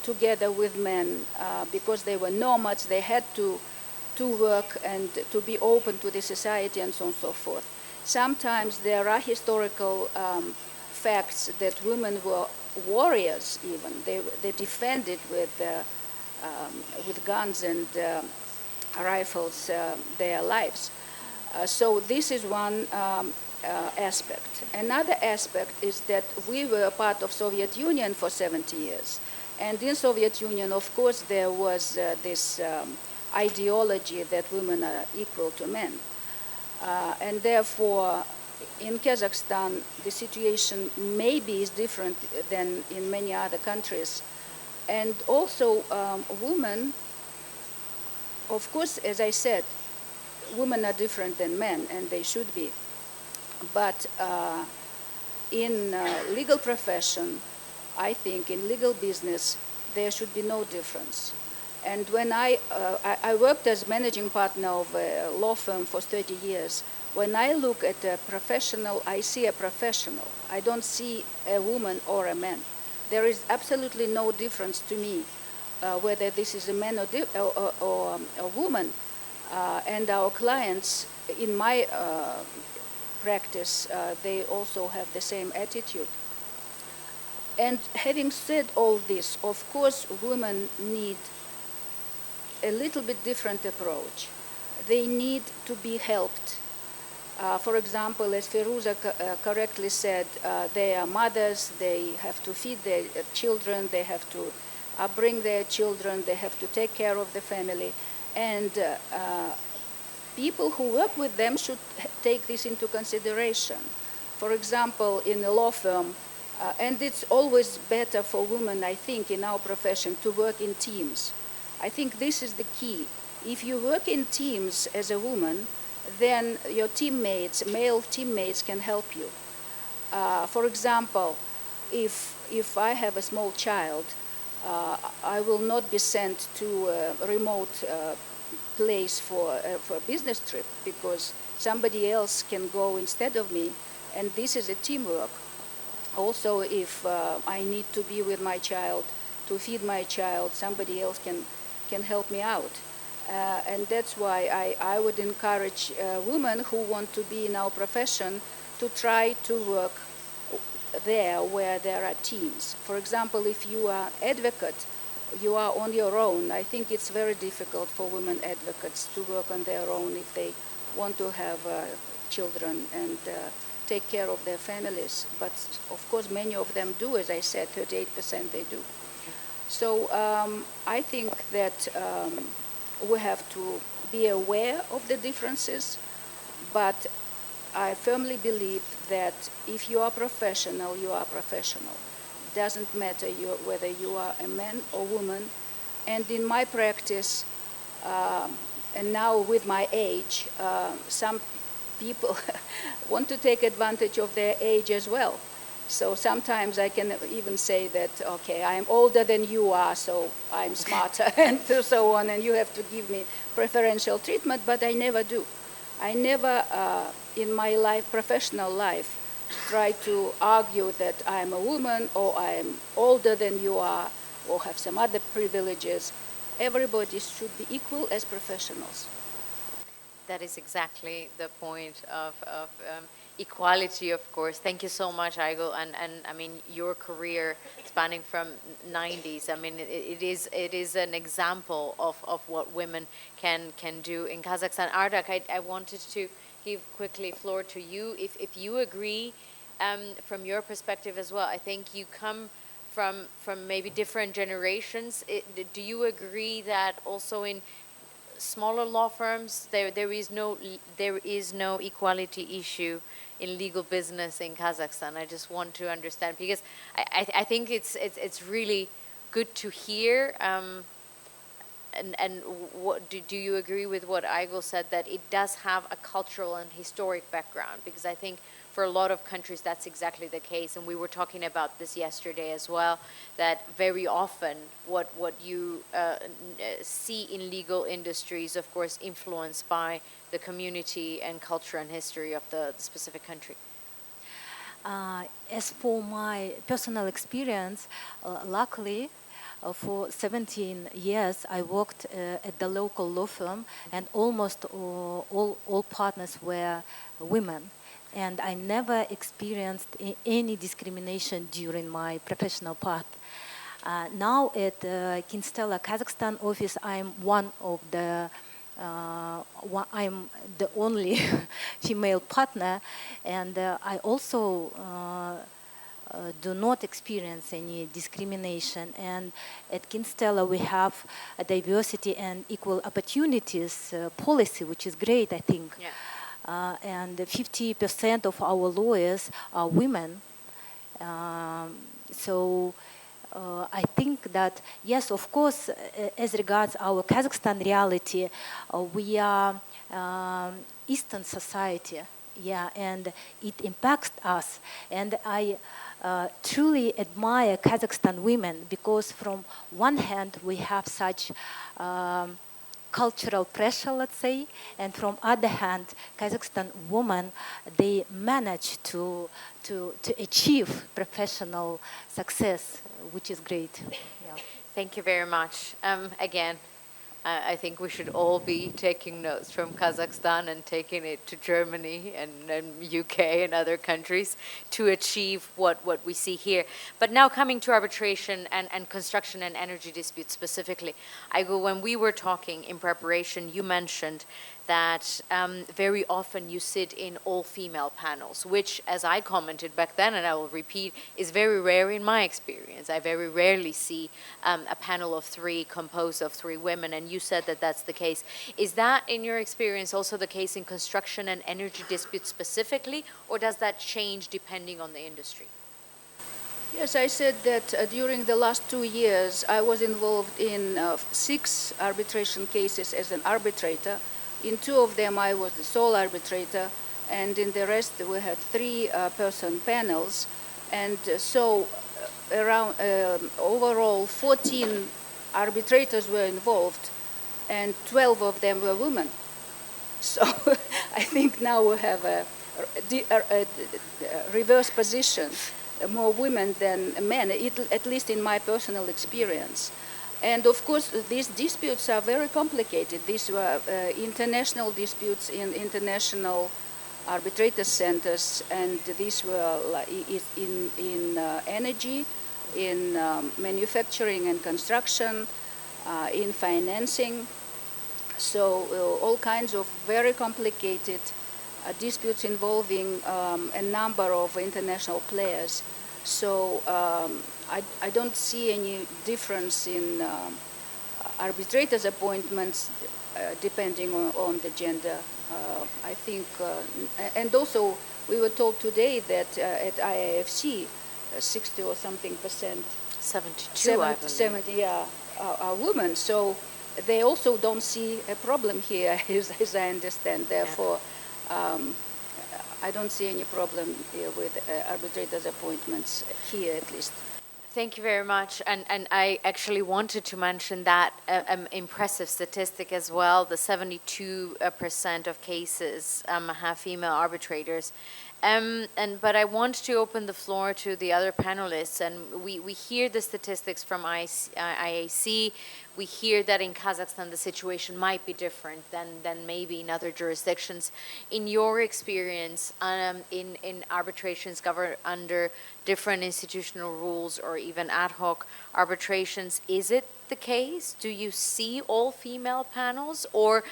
together with men because they were nomads. They had to work and to be open to the society and so on and so forth. Sometimes there are historical facts that women were warriors even. They defended with guns and rifles their lives. So this is one aspect. Another aspect is that we were part of Soviet Union for 70 years. And in Soviet Union, of course, there was this ideology that women are equal to men. And therefore, in Kazakhstan, the situation maybe is different than in many other countries. And also, women, of course, as I said, women are different than men, and they should be. But in legal profession, I think in legal business, there should be no difference. And when I worked as managing partner of a law firm for 30 years, when I look at a professional, I see a professional. I don't see a woman or a man. There is absolutely no difference to me whether this is a man or a woman. And our clients, in my practice, they also have the same attitude. And having said all this, of course, women need a little bit different approach. They need to be helped. For example, as Feruza correctly said, they are mothers, they have to feed their children, they have to bring their children, they have to take care of the family. And people who work with them should take this into consideration. For example, in a law firm, and it's always better for women, I think, in our profession to work in teams. I think this is the key. If you work in teams as a woman, then your teammates, male teammates, can help you. For example, if I have a small child, I will not be sent to a remote place for a business trip because somebody else can go instead of me, and this is a teamwork. Also, if I need to be with my child, to feed my child, somebody else can help me out. And that's why I would encourage women who want to be in our profession to try to work there where there are teams. For example, if you are advocate, you are on your own. I think it's very difficult for women advocates to work on their own if they want to have children and take care of their families. But of course, many of them do, as I said, 38% they do. So I think that we have to be aware of the differences, but I firmly believe that if you are professional, you are professional. It doesn't matter whether you are a man or woman. And in my practice, and now with my age, some people want to take advantage of their age as well. So sometimes I can even say that, okay, I'm older than you are, so I'm smarter, and so on, and you have to give me preferential treatment, but I never do. I never, in my life, professional life, try to argue that I'm a woman, or I'm older than you are, or have some other privileges. Everybody should be equal as professionals. That is exactly the point of equality, of course. Thank you so much, Aigul, and I mean your career spanning from 90s. I mean it is an example of what women can do in Kazakhstan. Ardak, I wanted to give quickly floor to you if you agree from your perspective as well. I think you come from maybe different generations. Do you agree that also in smaller law firms there is no equality issue in legal business in Kazakhstan? I just want to understand, because I think it's really good to hear. And what do you agree with what Aigul said, that it does have a cultural and historic background? Because I think for a lot of countries that's exactly the case, and we were talking about this yesterday as well, that very often what you see in legal industries, of course, influenced by the community and culture and history of the specific country. As for my personal experience, luckily, for 17 years, I worked at the local law firm, and almost all partners were women. And I never experienced any discrimination during my professional path. Now at Kinstela Kazakhstan office, I'm one of the I'm the only female partner, and I also do not experience any discrimination. And at Kinstella, we have a diversity and equal opportunities policy, which is great, I think. Yeah. And 50% of our lawyers are women. So I think that, yes, of course, as regards our Kazakhstan reality, we are Eastern society, yeah, and it impacts us. And I truly admire Kazakhstan women because from one hand, we have such cultural pressure, let's say, and from other hand, Kazakhstan women, they manage to achieve professional success, which is great. Yeah. Thank you very much. Again, I think we should all be taking notes from Kazakhstan and taking it to Germany and UK and other countries to achieve what we see here. But now coming to arbitration and construction and energy disputes specifically, when we were talking in preparation, you mentioned that very often you sit in all-female panels, which, as I commented back then, and I will repeat, is very rare in my experience. I very rarely see a panel of three composed of three women, and you said that that's the case. Is that, in your experience, also the case in construction and energy disputes specifically, or does that change depending on the industry? Yes, I said that during the last 2 years, I was involved in 6 arbitration cases as an arbitrator. In 2 of them, I was the sole arbitrator, and in the rest, we had 3-person panels. And so around overall 14 arbitrators were involved, and 12 of them were women. So I think now we have a reverse position, more women than men, at least in my personal experience. And of course, these disputes are very complicated. These were international disputes in international arbitrator centers, and these were in energy, in manufacturing and construction, in financing. So all kinds of very complicated disputes involving a number of international players. So I don't see any difference in arbitrators' appointments depending on the gender. I think, and also we were told today that at IIFC, 60 or something percent, 72, I believe. 70, yeah, are women. So they also don't see a problem here, as I understand. Therefore, I don't see any problem with arbitrators' appointments here, at least. Thank you very much. And I actually wanted to mention that impressive statistic as well. The 72% of cases have female arbitrators. But I want to open the floor to the other panelists. And we hear the statistics from IAC. We hear that in Kazakhstan the situation might be different than maybe in other jurisdictions. In your experience, in arbitrations governed under different institutional rules or even ad hoc arbitrations, is it the case? Do you see all female panels, or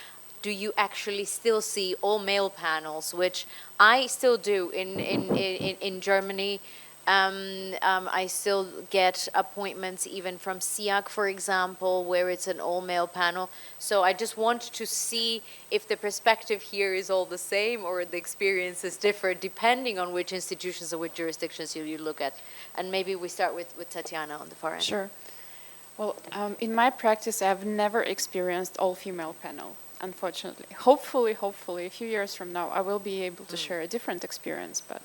do you actually still see all male panels, which I still do in Germany? I still get appointments even from SIAC, for example, where it's an all-male panel. So I just want to see if the perspective here is all the same or the experience is different depending on which institutions or which jurisdictions you look at. And maybe we start with Tatiana on the far end. Sure. Well, in my practice, I've never experienced all-female panel, unfortunately. Hopefully, a few years from now, I will be able to share a different experience, but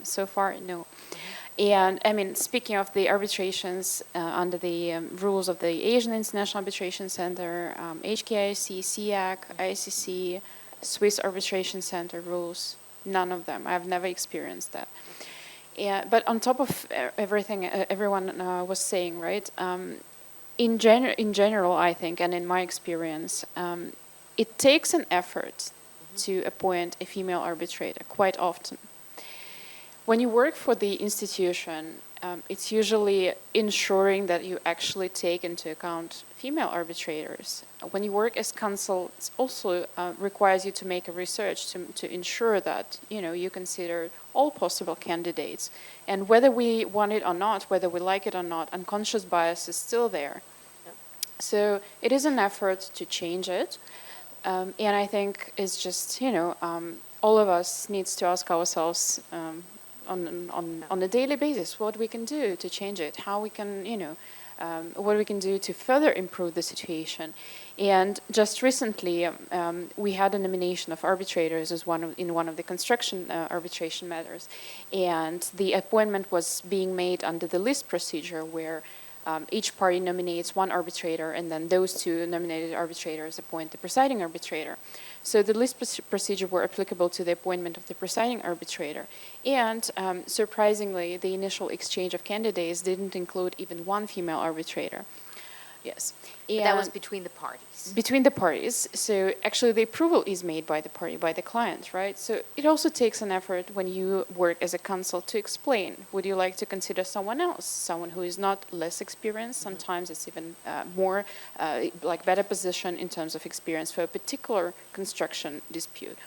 so far, no. And I mean, speaking of the arbitrations under the rules of the Asian International Arbitration Center, HKIAC, SIAC, ICC, Swiss Arbitration Center rules, none of them. I've never experienced that. But on top of everything everyone was saying, right? In general, I think, and in my experience, it takes an effort to appoint a female arbitrator quite often. When you work for the institution, it's usually ensuring that you actually take into account female arbitrators. When you work as counsel, it also requires you to make a research to ensure that you consider all possible candidates, and whether we want it or not, whether we like it or not, unconscious bias is still there. So it is an effort to change it, and I think it's just all of us needs to ask ourselves on a daily basis what we can do to change it, how we can what we can do to further improve the situation. And just recently, we had a nomination of arbitrators as in one of the construction arbitration matters, and the appointment was being made under the list procedure, where each party nominates one arbitrator, and then those two nominated arbitrators appoint the presiding arbitrator. So the list procedure were applicable to the appointment of the presiding arbitrator. And surprisingly, the initial exchange of candidates didn't include even one female arbitrator. Yes. But that was between the parties. Between the parties. So actually the approval is made by the party, by the client, right? So it also takes an effort when you work as a counsel to explain, would you like to consider someone else, someone who is not less experienced? Sometimes it's even more like better position in terms of experience for a particular construction dispute.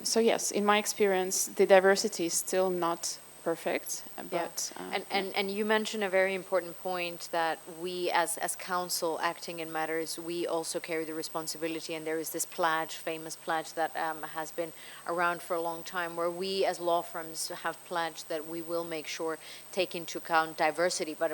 So yes, in my experience, the diversity is still not perfect, but and you mentioned a very important point, that we as counsel acting in matters, we also carry the responsibility, and there is this pledge, famous pledge, that has been around for a long time, where we as law firms have pledged that we will make sure take into account diversity, but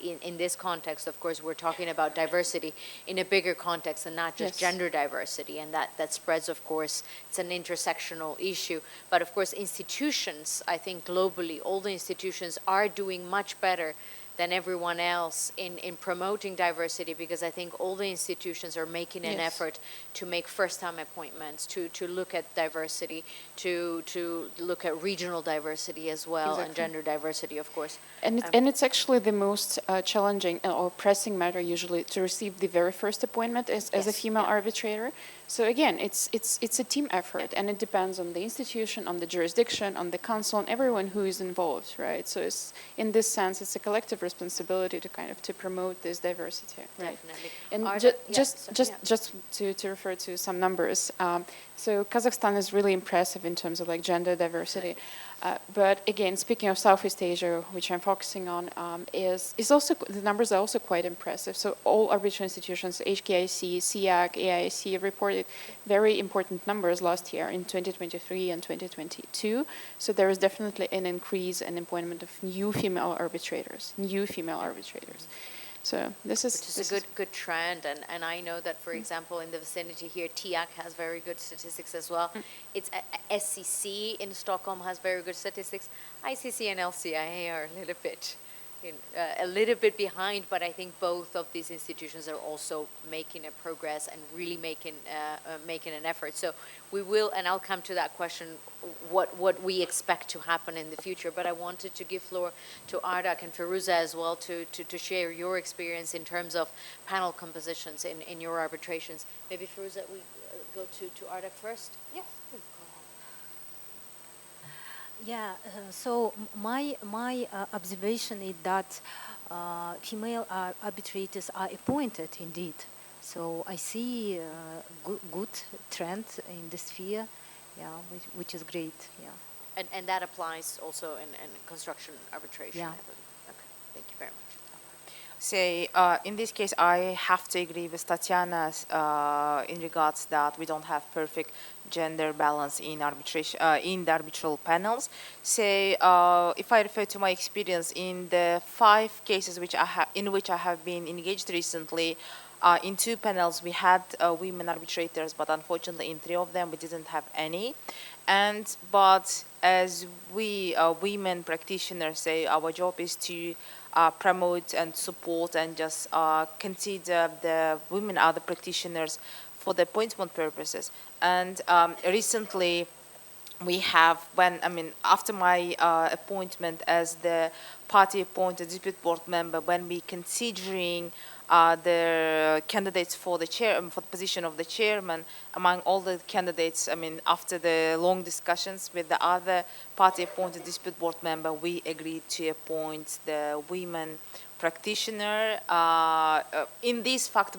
in this context, of course, we're talking about diversity in a bigger context and not just gender diversity, and that spreads, of course, it's an intersectional issue, but of course institutions, I think globally, all the institutions are doing much better than everyone else in promoting diversity, because I think all the institutions are making an effort to make first-time appointments, to look at diversity, to look at regional diversity as well, and gender diversity, of course. And it's actually the most challenging or pressing matter usually to receive the very first appointment as a female arbitrator. So again, it's a team effort, and it depends on the institution, on the jurisdiction, on the council, and everyone who is involved, right? So it's, in this sense, it's a collective responsibility to promote this diversity, right? Definitely. And just to refer to some numbers, so Kazakhstan is really impressive in terms of like gender diversity. But again, speaking of Southeast Asia, which I'm focusing on, is also, the numbers are also quite impressive. So all arbitral institutions, HKIC, SIAC, AIC, reported very important numbers last year in 2023 and 2022. So there is definitely an increase in appointment of new female arbitrators. So this is a good trend, and I know that, for example, in the vicinity here, TIAC has very good statistics as well. It's SCC in Stockholm has very good statistics. ICC and LCIA are a little bit behind, but I think both of these institutions are also making a progress and really making an effort. So we will, and I'll come to that question, what we expect to happen in the future. But I wanted to give floor to Ardak and Firuza as well to share your experience in terms of panel compositions in your arbitrations. Maybe Firuza, we go to Ardak first. Yes, please go ahead. Yeah, so my observation is that female arbitrators are appointed indeed. So I see good trend in the sphere, which is great. Yeah. And that applies also in construction arbitration, Yeah. I believe. Okay, thank you very much. Say, in this case, I have to agree with Tatiana in regards that we don't have perfect gender balance in arbitration, in the arbitral panels. Say, if I refer to my experience in the 5 cases in which I have been engaged recently, in 2 panels we had women arbitrators, but unfortunately in 3 of them we didn't have any. But as we women practitioners say, our job is to promote and support and just consider the women other practitioners for the appointment purposes. And recently we have, after my appointment as the party-appointed dispute board member, when we considering the candidates for the for the position of the chairman, among all the candidates, after the long discussions with the other party-appointed dispute board member, we agreed to appoint the women practitioner. In this fact,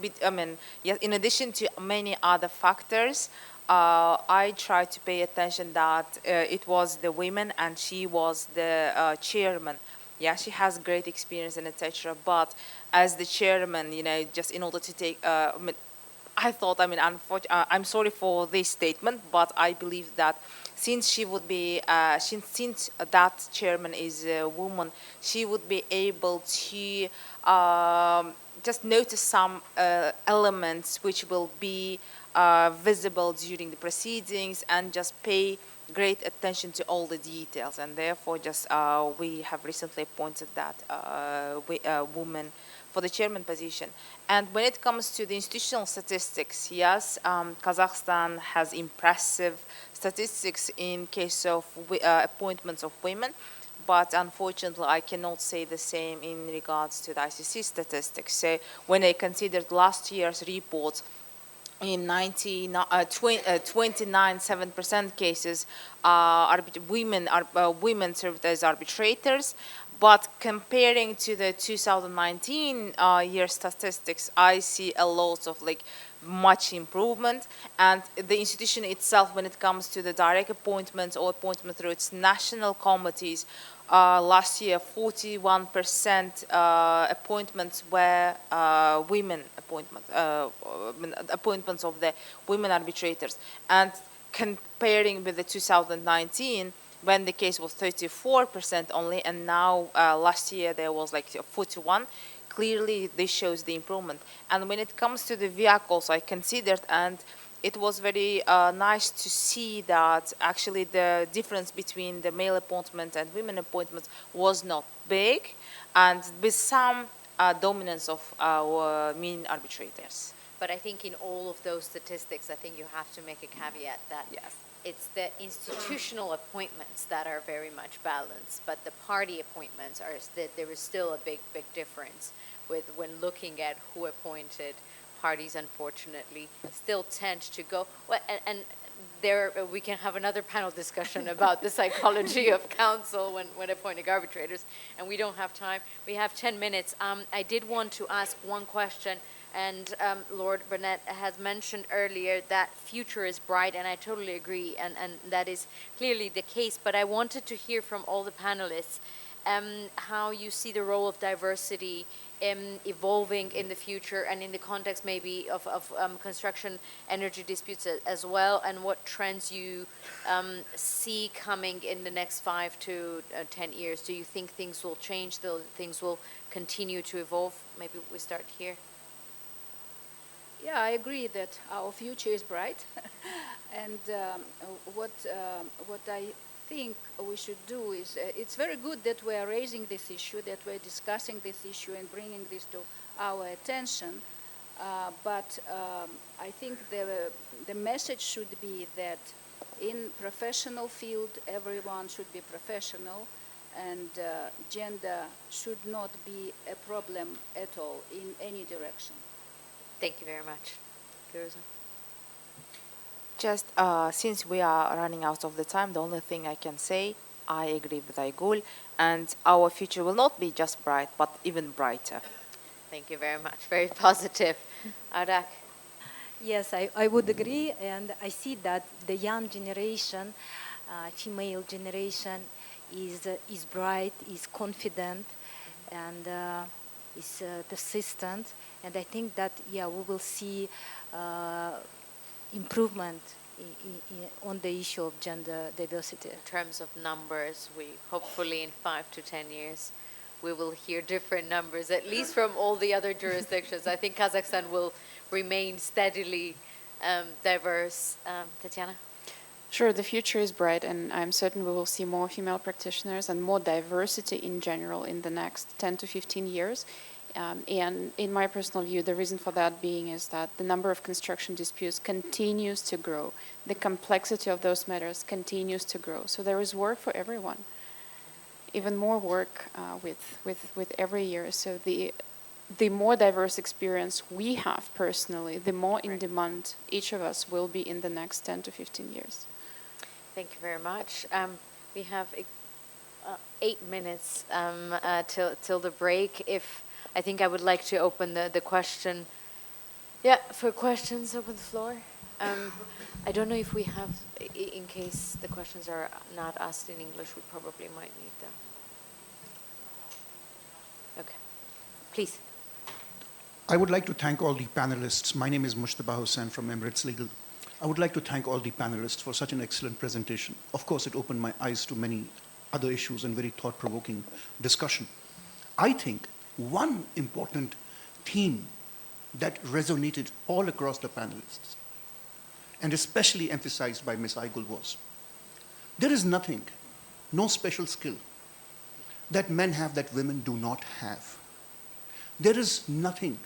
yes, in addition to many other factors, I tried to pay attention that it was the women and she was the chairman. Yeah, she has great experience and etc. But as the chairman, just in order to take, I thought, I'm sorry for this statement, but I believe that since she would be, since that chairman is a woman, she would be able to just notice some elements which will be visible during the proceedings and just pay great attention to all the details. And therefore, just we have recently appointed that woman for the chairman position. And when it comes to the institutional statistics, yes, Kazakhstan has impressive statistics in case of appointments of women, but unfortunately I cannot say the same in regards to the ICC statistics. So when I considered last year's reports, in 29.7% cases, women served as arbitrators. But comparing to the 2019 year statistics, I see a lot of much improvement. And the institution itself, when it comes to the direct appointments or appointment through its national committees, last year 41% appointments were women appointments of the women arbitrators. And comparing with the 2019, when the case was 34% only, and now last year there was 41, clearly this shows the improvement. And when it comes to the vehicles, I considered, and it was very nice to see that actually the difference between the male appointment and women appointments was not big, and with some dominance of our men arbitrators. But I think in all of those statistics, I think you have to make a caveat that Yes. it's the institutional appointments that are very much balanced, but the party appointments are that there is still a big difference with when looking at who appointed. Parties, unfortunately, still tend to go well, and there we can have another panel discussion about the psychology of counsel when appointing arbitrators, and we don't have time. We have 10 minutes. I did want to ask one question, and Lord Burnett has mentioned earlier that future is bright, and I totally agree, and that is clearly the case, but I wanted to hear from all the panelists how you see the role of diversity evolving in the future and in the context maybe of construction energy disputes as well, and what trends you see coming in the next 5 to 10 years. Do you think things will change, things will continue to evolve? Maybe we start here. Yeah, I agree that our future is bright. And what I think we should do is, it's very good that we are raising this issue, that we're discussing this issue and bringing this to our attention. But I think the message should be that in professional field, everyone should be professional, and gender should not be a problem at all in any direction. Thank you very much. Firuza. Just since we are running out of the time, the only thing I can say, I agree with Aygul, and our future will not be just bright, but even brighter. Thank you very much. Very positive. Arak. Yes, I would agree, and I see that the young generation, female generation, is bright, is confident, and is persistent, and I think that we will see improvement on the issue of gender diversity. In terms of numbers, we hopefully in 5 to 10 years we will hear different numbers, at least from all the other jurisdictions. I think Kazakhstan will remain steadily diverse. Tatiana? Sure, the future is bright, and I'm certain we will see more female practitioners and more diversity in general in the next 10 to 15 years. And in my personal view, the reason for that being is that the number of construction disputes continues to grow. The complexity of those matters continues to grow. So there is work for everyone, even more work with every year. So the more diverse experience we have personally, the more in demand each of us will be in the next 10 to 15 years. Thank you very much. We have 8 minutes till the break. I think I would like to open the question. Yeah, for questions, open the floor. I don't know if we have, in case the questions are not asked in English, we probably might need them. Okay, please. I would like to thank all the panelists. My name is Mushtaba Hussain from Emirates Legal. I would like to thank all the panelists for such an excellent presentation. Of course, it opened my eyes to many other issues and very thought-provoking discussion. I think one important theme that resonated all across the panelists, and especially emphasized by Ms. Aigul, was there is nothing, no special skill that men have that women do not have. There is nothing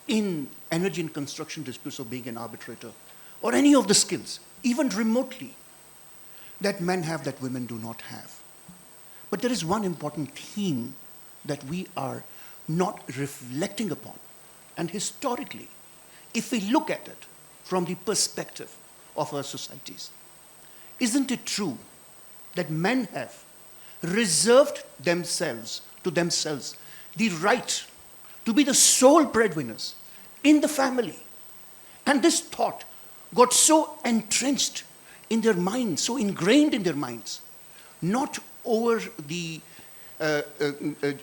in energy and construction disputes or being an arbitrator or any of the skills, even remotely, that men have that women do not have. But there is one important theme that we are not reflecting upon. And historically, if we look at it from the perspective of our societies, isn't it true that men have reserved themselves the right to be the sole breadwinners in the family? And this thought got so entrenched in their minds, so ingrained in their minds, not over the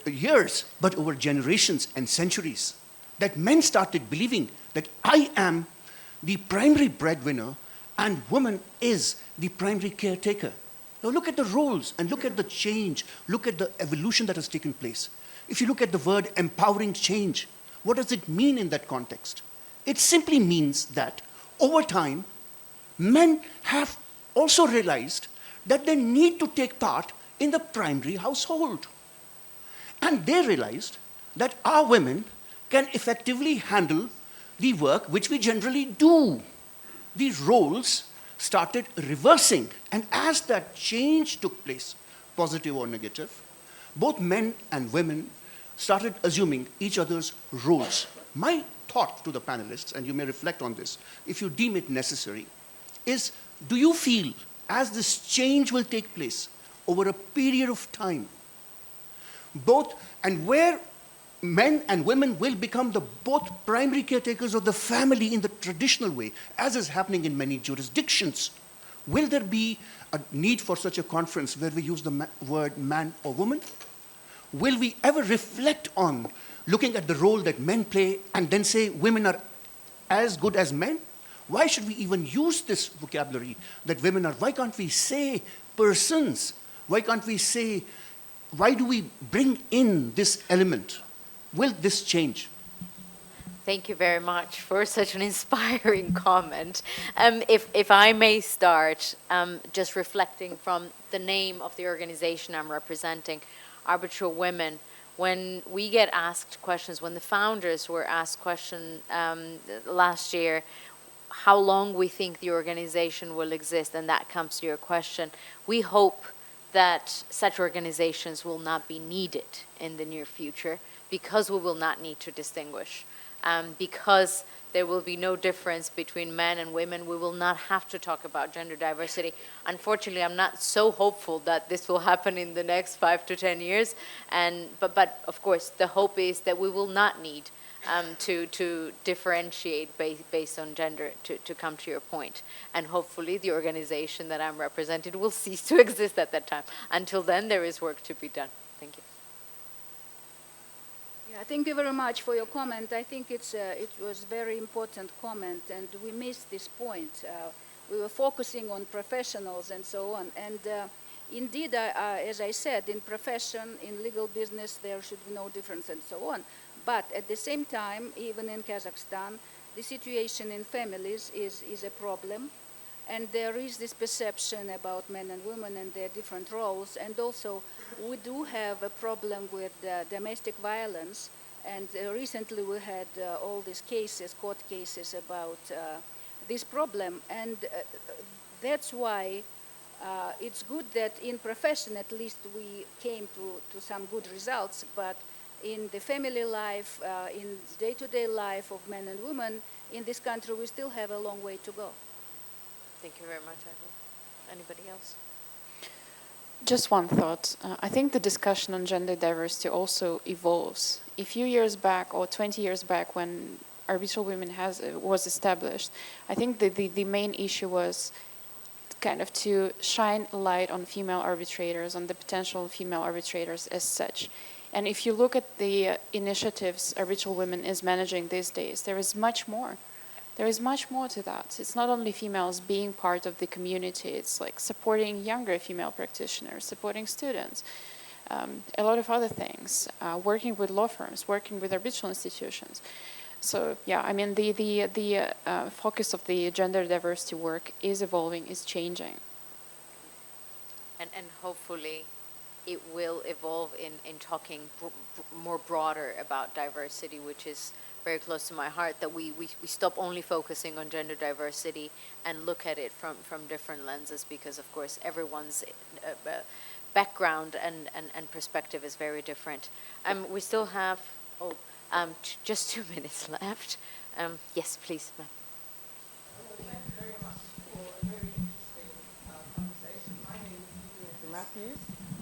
years, but over generations and centuries, that men started believing that I am the primary breadwinner and woman is the primary caretaker. Now look at the roles and look at the change, look at the evolution that has taken place. If you look at the word empowering change, what does it mean in that context? It simply means that over time, men have also realized that they need to take part in the primary household. And they realized that our women can effectively handle the work which we generally do. These roles started reversing, and as that change took place, positive or negative, both men and women started assuming each other's roles. My thought to the panelists, and you may reflect on this if you deem it necessary, is do you feel as this change will take place over a period of time, both and where men and women will become the both primary caretakers of the family in the traditional way, as is happening in many jurisdictions, will there be a need for such a conference where we use the word man or woman? Will we ever reflect on looking at the role that men play and then say women are as good as men? Why should we even use this vocabulary that women are? Why can't we say persons? Why can't we say, why do we bring in this element? Will this change? Thank you very much for such an inspiring comment. If I may start, just reflecting from the name of the organization I'm representing, Arbitral Women, when we get asked questions, when the founders were asked questions last year, how long we think the organization will exist, and that comes to your question, we hope that such organizations will not be needed in the near future because we will not need to distinguish. Because there will be no difference between men and women, we will not have to talk about gender diversity. Unfortunately, I'm not so hopeful that this will happen in the next 5 to 10 years. But of course, the hope is that we will not need to differentiate based on gender, to come to your point. And hopefully the organization that I'm representing will cease to exist at that time. Until then, there is work to be done. Thank you. Yeah, thank you very much for your comment. I think it was a very important comment, and we missed this point. We were focusing on professionals and so on. And indeed, as I said, in profession, in legal business, there should be no difference and so on. But at the same time, even in Kazakhstan, the situation in families is a problem. And there is this perception about men and women and their different roles. And also, we do have a problem with domestic violence And recently we had all these cases, court cases about this problem. And that's why it's good that in profession at least we came to some good results, but in the family life, in day-to-day life of men and women in this country, we still have a long way to go. Thank you very much, Ivor. Anybody else? Just one thought. I think the discussion on gender diversity also evolves. A few years back, or 20 years back, when arbitral women was established, I think the main issue was kind of to shine light on female arbitrators, on the potential female arbitrators as such. And if you look at the initiatives Arbitral Women is managing these days, there is much more. There is much more to that. It's not only females being part of the community, it's like supporting younger female practitioners, supporting students, a lot of other things, working with law firms, working with arbitral institutions. So yeah, I mean the focus of the gender diversity work is evolving, is changing. And hopefully it will evolve in talking more broader about diversity, which is very close to my heart, that we stop only focusing on gender diversity and look at it from different lenses, because of course everyone's background and perspective is very different. We still have just 2 minutes left. Yes, please, ma'am. Thank you very much for a very interesting conversation. My name is Ruth Matthews.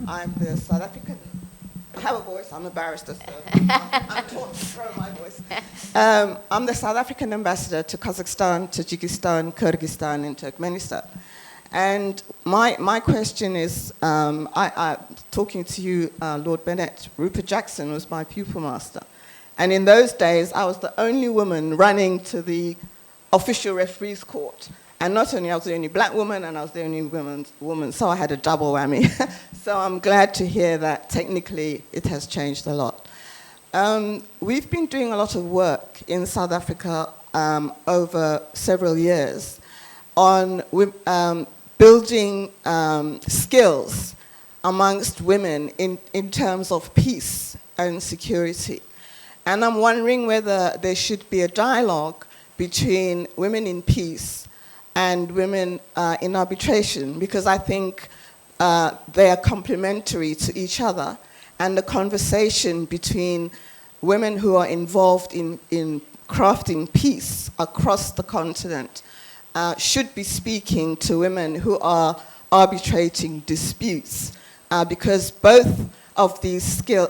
I'm the South African. I have a voice. I'm a barrister, so I'm taught to throw my voice. I'm the South African ambassador to Kazakhstan, Tajikistan, Kyrgyzstan, and Turkmenistan. And my question is, talking to you, Lord Bennett, Rupert Jackson was my pupil master. And in those days, I was the only woman running to the official referees court. And not only I was the only black woman, and I was the only woman, so I had a double whammy. So I'm glad to hear that technically it has changed a lot. We've been doing a lot of work in South Africa over several years on building skills amongst women in terms of peace and security. And I'm wondering whether there should be a dialogue between women in peace and women in arbitration, because I think they are complementary to each other, and the conversation between women who are involved in crafting peace across the continent should be speaking to women who are arbitrating disputes, because both of these skills,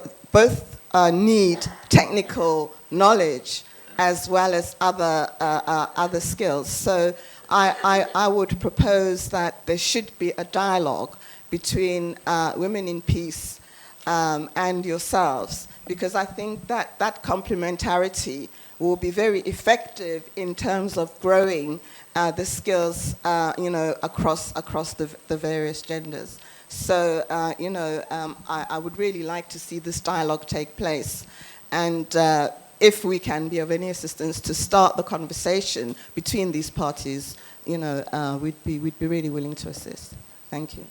need technical knowledge as well as other skills. So I would propose that there should be a dialogue between women in peace and yourselves, because I think that complementarity will be very effective in terms of growing the skills, across the various genders. So, I would really like to see this dialogue take place. And if we can be of any assistance to start the conversation between these parties, we'd be really willing to assist. Thank you.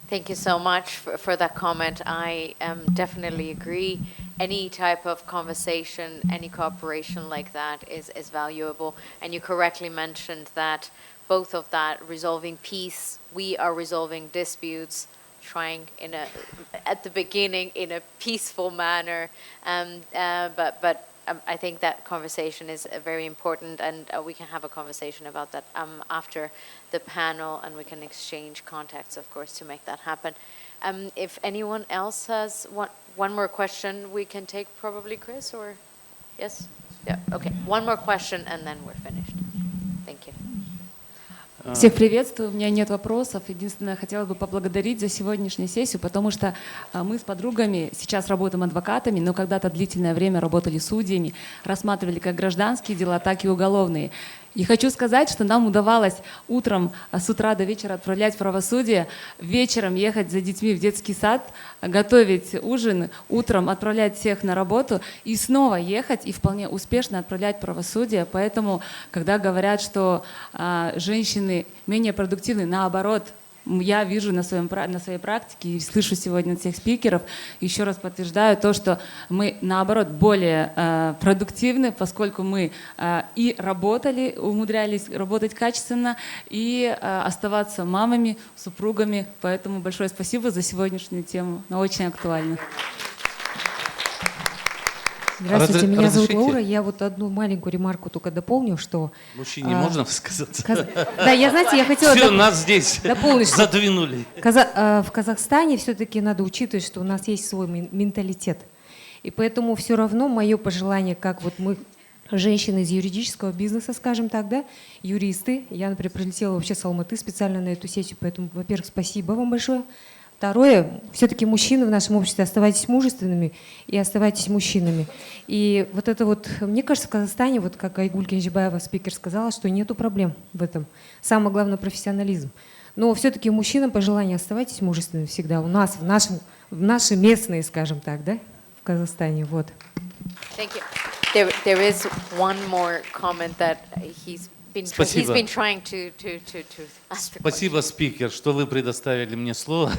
Thank you so much for that comment. I definitely agree. Any type of conversation, any cooperation like that is valuable. And you correctly mentioned that both of that, resolving peace, we are resolving disputes, trying at the beginning in a peaceful manner, but I think that conversation is very important, and we can have a conversation about that after the panel, and we can exchange contacts, of course, to make that happen. If anyone else has one more question, we can take probably Chris, or yes? Yeah, okay, one more question and then we're finished. Thank you. Всех приветствую, у меня нет вопросов. Единственное, хотела бы поблагодарить за сегодняшнюю сессию, потому что мы с подругами сейчас работаем адвокатами, но когда-то длительное время работали судьями, рассматривали как гражданские дела, так и уголовные. И хочу сказать, что нам удавалось утром с утра до вечера отправлять правосудие, вечером ехать за детьми в детский сад, готовить ужин, утром отправлять всех на работу и снова ехать и вполне успешно отправлять правосудие. Поэтому, когда говорят, что женщины менее продуктивны, наоборот, я вижу на своей практике и слышу сегодня от всех спикеров, еще раз подтверждаю то, что мы, наоборот, более продуктивны, поскольку мы и работали, умудрялись работать качественно, и оставаться мамами, супругами. Поэтому большое спасибо за сегодняшнюю тему, она очень актуальна. Здравствуйте, меня зовут Разрешите? Лаура. Я вот одну маленькую ремарку только дополню, что... Мужчине можно высказаться? Да, я, знаете, я хотела Все, нас здесь дополнить, что задвинули. в Казахстане все-таки надо учитывать, что у нас есть свой менталитет. И поэтому все равно мое пожелание, как вот мы, женщины из юридического бизнеса, скажем так, да, юристы, я, например, прилетела вообще с Алматы специально на эту сессию, поэтому, во-первых, спасибо вам большое. Второе, все-таки мужчины в нашем обществе, оставайтесь мужественными и оставайтесь мужчинами. И вот это вот, мне кажется, в Казахстане, вот как Айгуль Кенжибаева, спикер, сказала, что нету проблем в этом. Самое главное — профессионализм. Но все-таки мужчинам пожелание: оставайтесь мужественными всегда. У нас, в наши местные, скажем так, да, в Казахстане, вот. Thank you. There is one more comment that he's Спасибо. been trying to ask the question. Спасибо, спикер, что вы предоставили мне слово.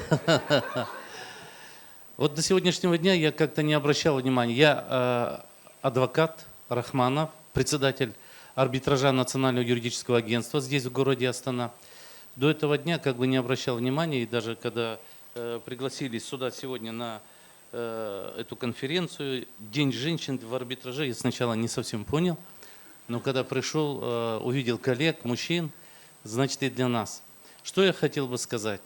Вот до сегодняшнего дня я как-то не обращал внимания. Я адвокат Рахманов, председатель арбитража Национального юридического агентства здесь, в городе Астана. До этого дня как бы не обращал внимания, и даже когда пригласили сюда сегодня на эту конференцию, День женщин в арбитраже, я сначала не совсем понял. Но когда пришел, увидел коллег, мужчин, значит, и для нас. Что я хотел бы сказать?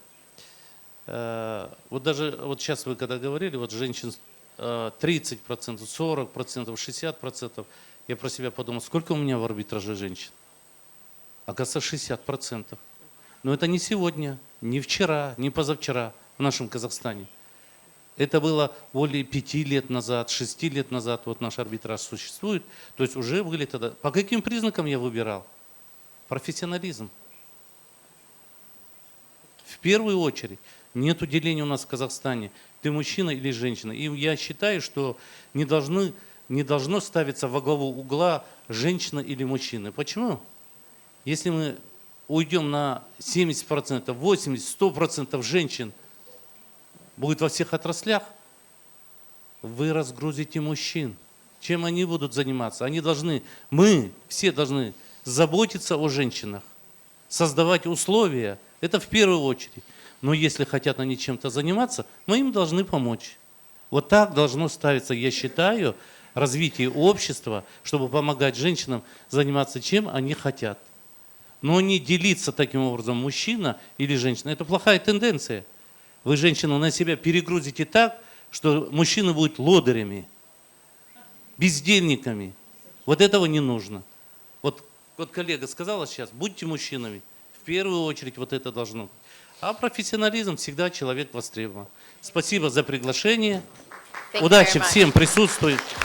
Вот даже вот сейчас вы когда говорили, вот женщин 30%, 40%, 60%, я про себя подумал, сколько у меня в арбитраже женщин? Оказывается, 60%. Но это не сегодня, не вчера, не позавчера в нашем Казахстане. Это было более 5 лет назад, 6 лет назад, вот наш арбитраж существует. То есть уже были тогда... По каким признакам я выбирал? Профессионализм. В первую очередь, нет деления у нас в Казахстане, ты мужчина или женщина. И я считаю, что не должно ставиться во главу угла женщина или мужчина. Почему? Если мы уйдем на 70%, 80%, 100% женщин, будет во всех отраслях, вы разгрузите мужчин. Чем они будут заниматься? Они должны, мы все должны заботиться о женщинах, создавать условия, это в первую очередь. Но если хотят они чем-то заниматься, мы им должны помочь. Вот так должно ставиться, я считаю, развитие общества, чтобы помогать женщинам заниматься чем они хотят. Но не делиться таким образом мужчина или женщина, это плохая тенденция. Вы женщину на себя перегрузите так, что мужчины будут лодырями, бездельниками. Вот этого не нужно. Вот коллега сказала сейчас, будьте мужчинами. В первую очередь вот это должно быть. А профессионализм всегда человек востребован. Спасибо за приглашение. Thank you Удачи very much. всем присутствующим.